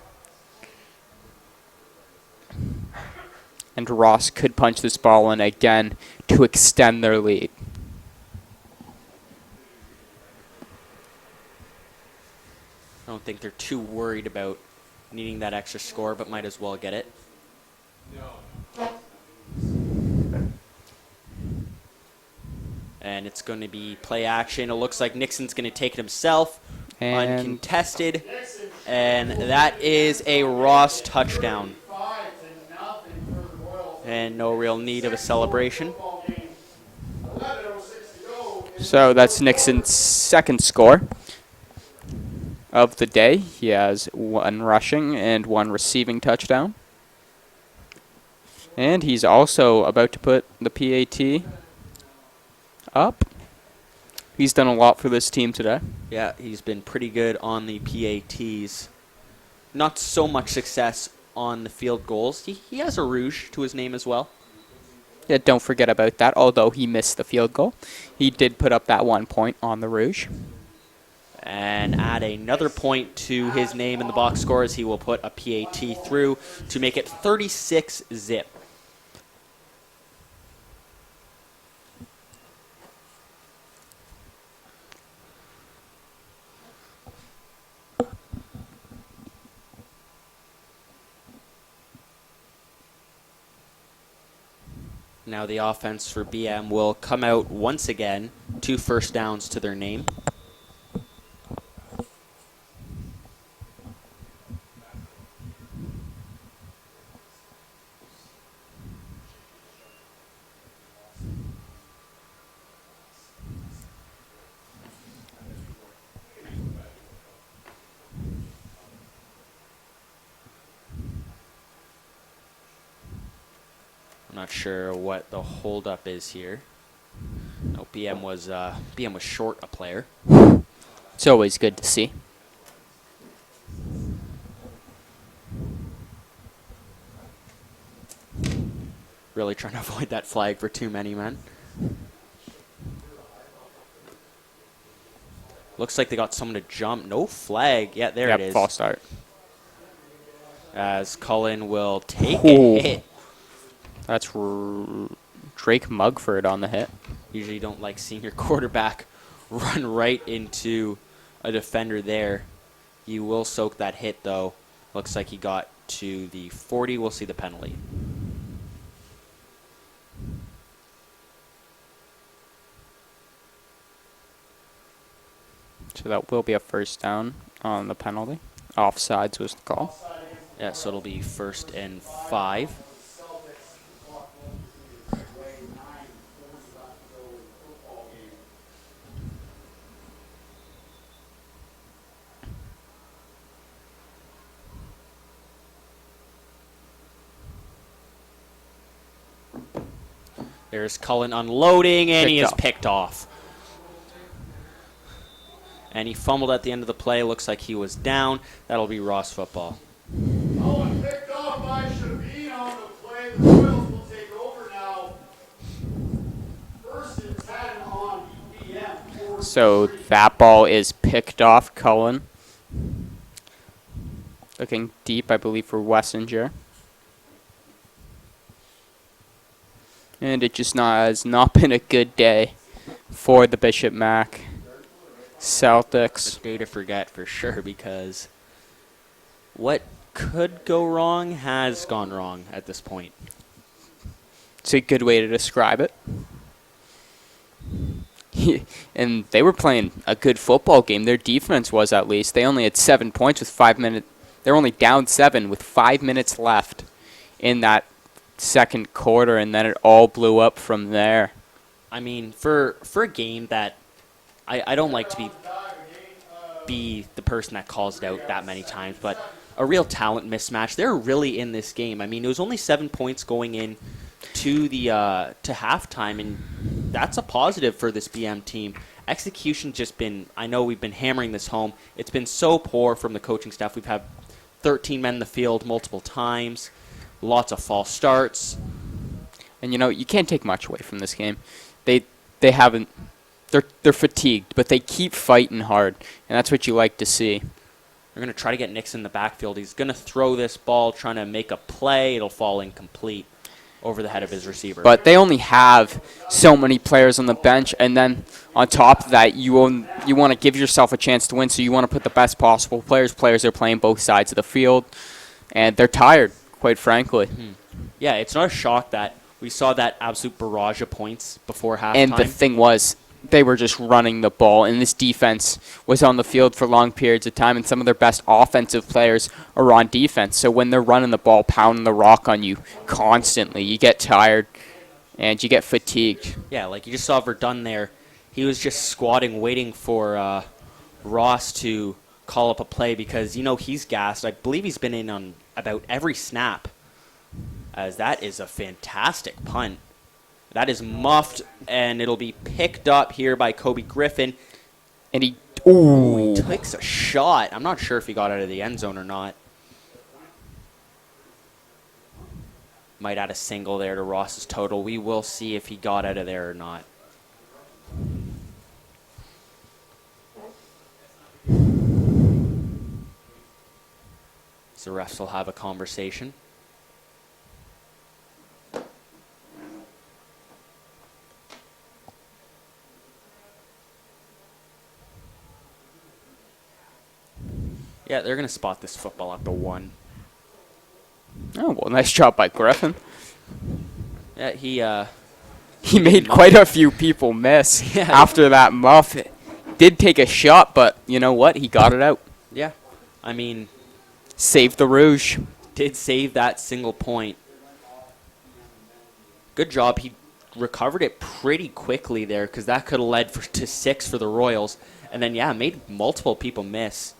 And Ross could punch this ball in again to extend their lead. I don't think they're too worried about needing that extra score, but might as well get it. And it's going to be play action. It looks like Nixon's going to take it himself, And uncontested, and that is a Ross touchdown. And no real need of a celebration. so that's Nixon's second score of the day. He has 1 rushing and 1 receiving touchdown. And he's also about to put the PAT up. He's done a lot for this team today. Yeah, he's been pretty good on the PATs. Not so much success on the field goals. He has a rouge to his name as well. Yeah, don't forget about that. Although he missed the field goal, he did put up that 1 point on the Rouge. And add another point to his name in the box score as he will put a PAT through to make it 36-zip. Now the offense for BM will come out once again, 2 first downs to their name. I'm not sure what the holdup is here. No, BM was short a player. It's always good to see. Really trying to avoid that flag for too many men. Looks like they got someone to jump. No flag. Yeah, there it is. False start. As Cullen will take a hit. That's Drake Mugford on the hit. Usually you don't like seeing your quarterback run right into a defender there. He will soak that hit, though. Looks like he got to the 40. We'll see the penalty. So that will be a first down on the penalty. Offsides was the call. Yeah, so it'll be 1st and 5. There's Cullen unloading, and he is picked off. And he fumbled at the end of the play. Looks like he was down. That'll be Ross football. Cullen picked off by Shabin on the play. The Royals will take over now. 1st and 10 on BM. So that ball is picked off Cullen. Looking deep, I believe, for Wessinger. And it just has not been a good day for the Bishop Mac Celtics. A day to forget for sure, because what could go wrong has gone wrong at this point. It's a good way to describe it. And they were playing a good football game. Their defense was, at least. They only had 7 points with 5 minutes. They're only down 7 with 5 minutes left in that second quarter, and then it all blew up from there. I mean, for a game that I don't like to be the person that calls it out that many times, but a real talent mismatch. They're really in this game. I mean, it was only 7 points going in to the to halftime, and that's a positive for this BM team. Execution just been, I know we've been hammering this home, it's been so poor from the coaching staff. We've had 13 men in the field multiple times, lots of false starts. And, you can't take much away from this game. They haven't, they're fatigued, but they keep fighting hard, and that's what you like to see. They're going to try to get Nix in the backfield. He's going to throw this ball, trying to make a play. It'll fall incomplete over the head of his receiver. But they only have so many players on the bench, and then on top of that, you want to give yourself a chance to win, so you want to put the best possible players. Players are playing both sides of the field, and they're tired, quite frankly. Yeah, it's not a shock that we saw that absolute barrage of points before halftime. And the thing was, they were just running the ball, and this defense was on the field for long periods of time, and some of their best offensive players are on defense. So when they're running the ball, pounding the rock on you constantly, you get tired and you get fatigued. Yeah, like you just saw Verdun there. He was just squatting, waiting for Ross to call up a play because, he's gassed. I believe he's been in on about every snap, as that is a fantastic punt. That is muffed, and it'll be picked up here by Kobe Griffin. And he takes a shot. I'm not sure if he got out of the end zone or not. Might add a single there to Ross's total. We will see if he got out of there or not. So the refs will have a conversation. Yeah, they're going to spot this football at the 1. Oh, well, nice job by Griffin. Yeah, He made quite a few people miss Yeah. after that muff. Did take a shot, but you know what? He got it out. yeah. I mean, Saved the Rouge. did save that single point. Good job. He recovered it pretty quickly there because that could have led to 6 for the Royals. And then, yeah, made multiple people miss.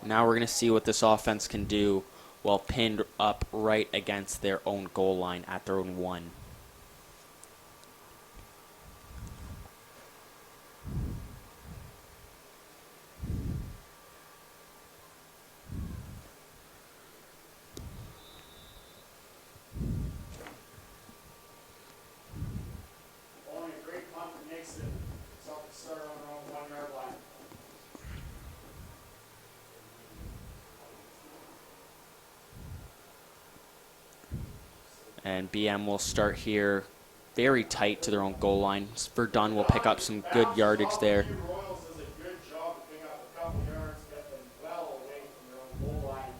Now we're going to see what this offense can do while pinned up right against their own goal line at their own 1. Following a great punt from Nixon, Celtics start on their own 1-yard line. And BM will start here very tight to their own goal line. Verdun will pick up some good yardage there. The Royals does a good job of picking up a couple yards, get them well away from their own goal line.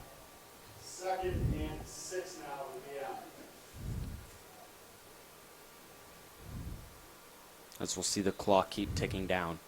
2nd and 6 now with BM. As we'll see the clock keep ticking down.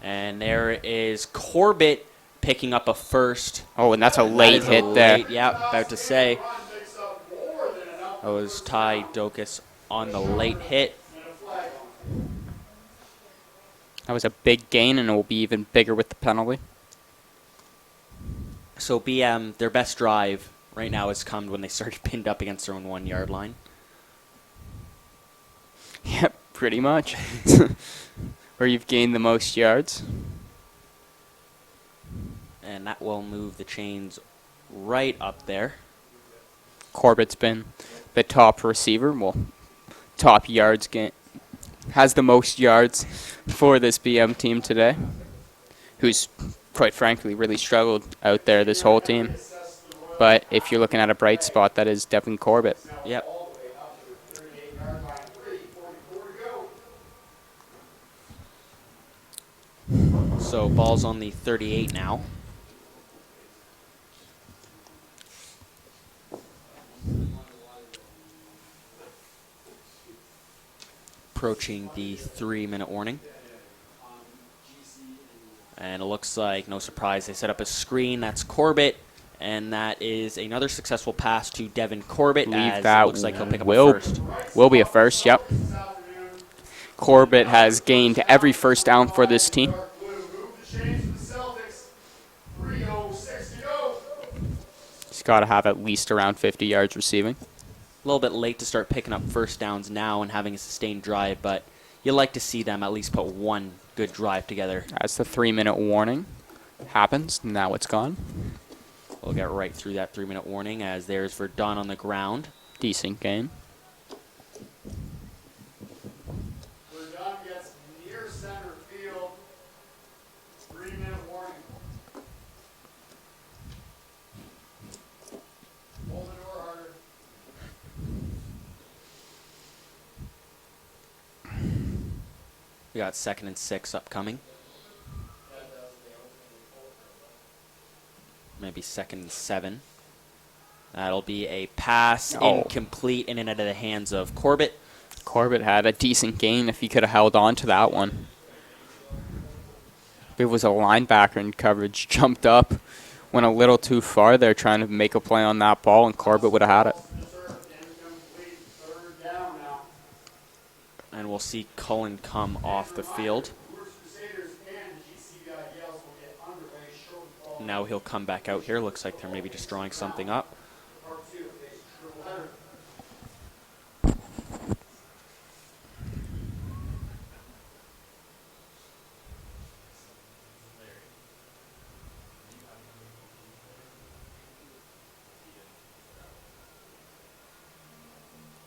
And there is Corbett picking up a first. Oh, and that's a That late is a hit there. late- Yeah, about to say. Run picks up more than enough That was Ty Dokas on the late hit. and a flag on. That was a big gain, and it will be even bigger with the penalty. So BM, their best drive right now has come when they started pinned up against their own 1-yard line. Yep, pretty much. Where you've gained the most yards. And that will move the chains right up there. Corbett's been the top receiver, well, top yards gain. Has the most yards for this BM team today. Who's, quite frankly, really struggled out there, this whole team. But if you're looking at a bright spot, that is Devin Corbett. Yep. All the way up to the 38-yard line. 3:44 to go. So ball's on the 38 now. Approaching the 3-minute warning. And it looks like, no surprise, they set up a screen. That's Corbett. And that is another successful pass to Devin Corbett. Believe As that it looks like he'll pick up a will first. be a first, yep. Corbett has gained every first down for this team. Dark blue move the chains for the Celtics. 3:06 to go. He's got to have at least around 50 yards receiving. A little bit late to start picking up first downs now and having a sustained drive, but you like to see them at least put one good drive together. As the 3-minute warning happens, now it's gone. We'll get right through that 3-minute warning as there's Verdun on the ground. Decent game. Verdun gets near center field. 3-minute warning. Hold the door harder. We got 2nd and 6 upcoming. Maybe 2nd and 7. That'll be a pass, incomplete, and in out of the hands of Corbett. Corbett had a decent gain if he could have held on to that one. It was a linebacker in coverage, jumped up, went a little too far there trying to make a play on that ball, and Corbett would have had it. Incomplete. 3rd down now. And we'll see Cullen come off the field. Brewers Crusaders and GC Yales will get underway shortly following Now he'll come back out here. Looks like they're maybe just drawing something up. part 2 of this triple header.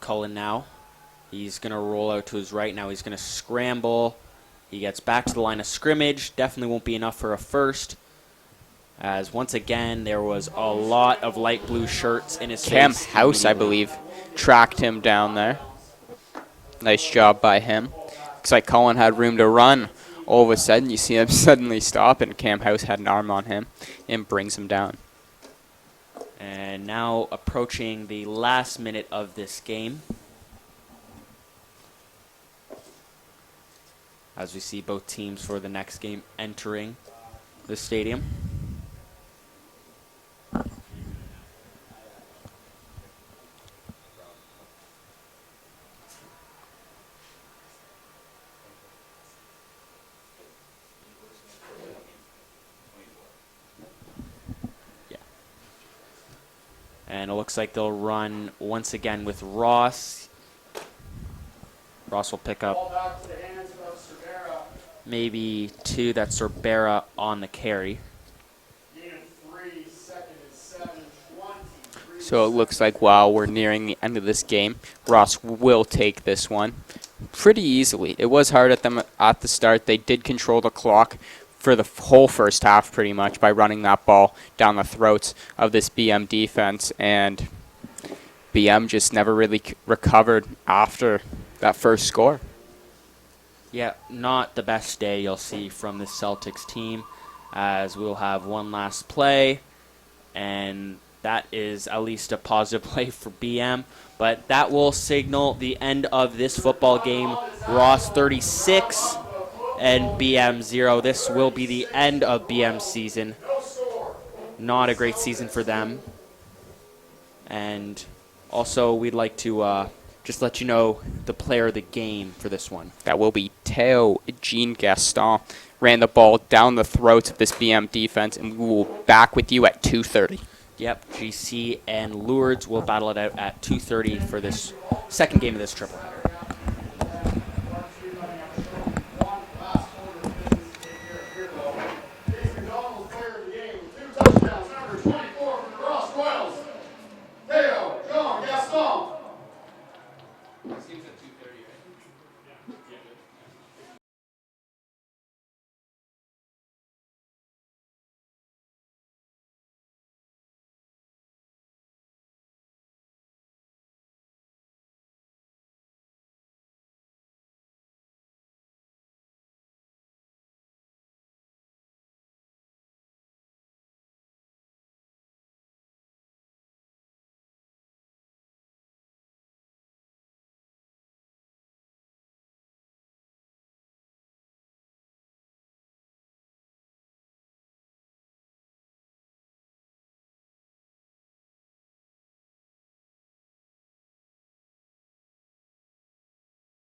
Cullen now. He's going to roll out to his right. Now he's going to scramble. He gets back to the line of scrimmage. Definitely won't be enough for a first. As once again, there was a lot of light blue shirts in his Cam face. House, I immediately. believe, tracked him down there. Nice job by him. Looks like Cullen had room to run. All of a sudden, you see him suddenly stop, and Cam House had an arm on him and brings him down. And now approaching the last minute of this game. As we see both teams for the next game entering the stadium. And it looks like they'll run once again with Ross. Ross will pick up Ball back to the hands of Cervera. maybe 2. That's Sorbera on the carry. Gain of 3, second and 7, 20. So it looks like while we're nearing the end of this game, Ross will take this one pretty easily. It was hard at them at the start. They did control the clock for the whole first half pretty much by running that ball down the throats of this BM defense, and BM just never really recovered after that first score. Yeah, not the best day you'll see from the Celtics team, as we'll have one last play, and that is at least a positive play for BM. But that will signal the end of this football game. Ross 36 and BM 0. This will be the end of BM's season. Not a great season for them. And also, we'd like to just let you know the player of the game for this one. That will be Teo Jean Gaston. Ran the ball down the throats of this BM defense, and we will be back with you at 2:30. Yep, GC and Lourdes will battle it out at 2:30 for this second game of this triple.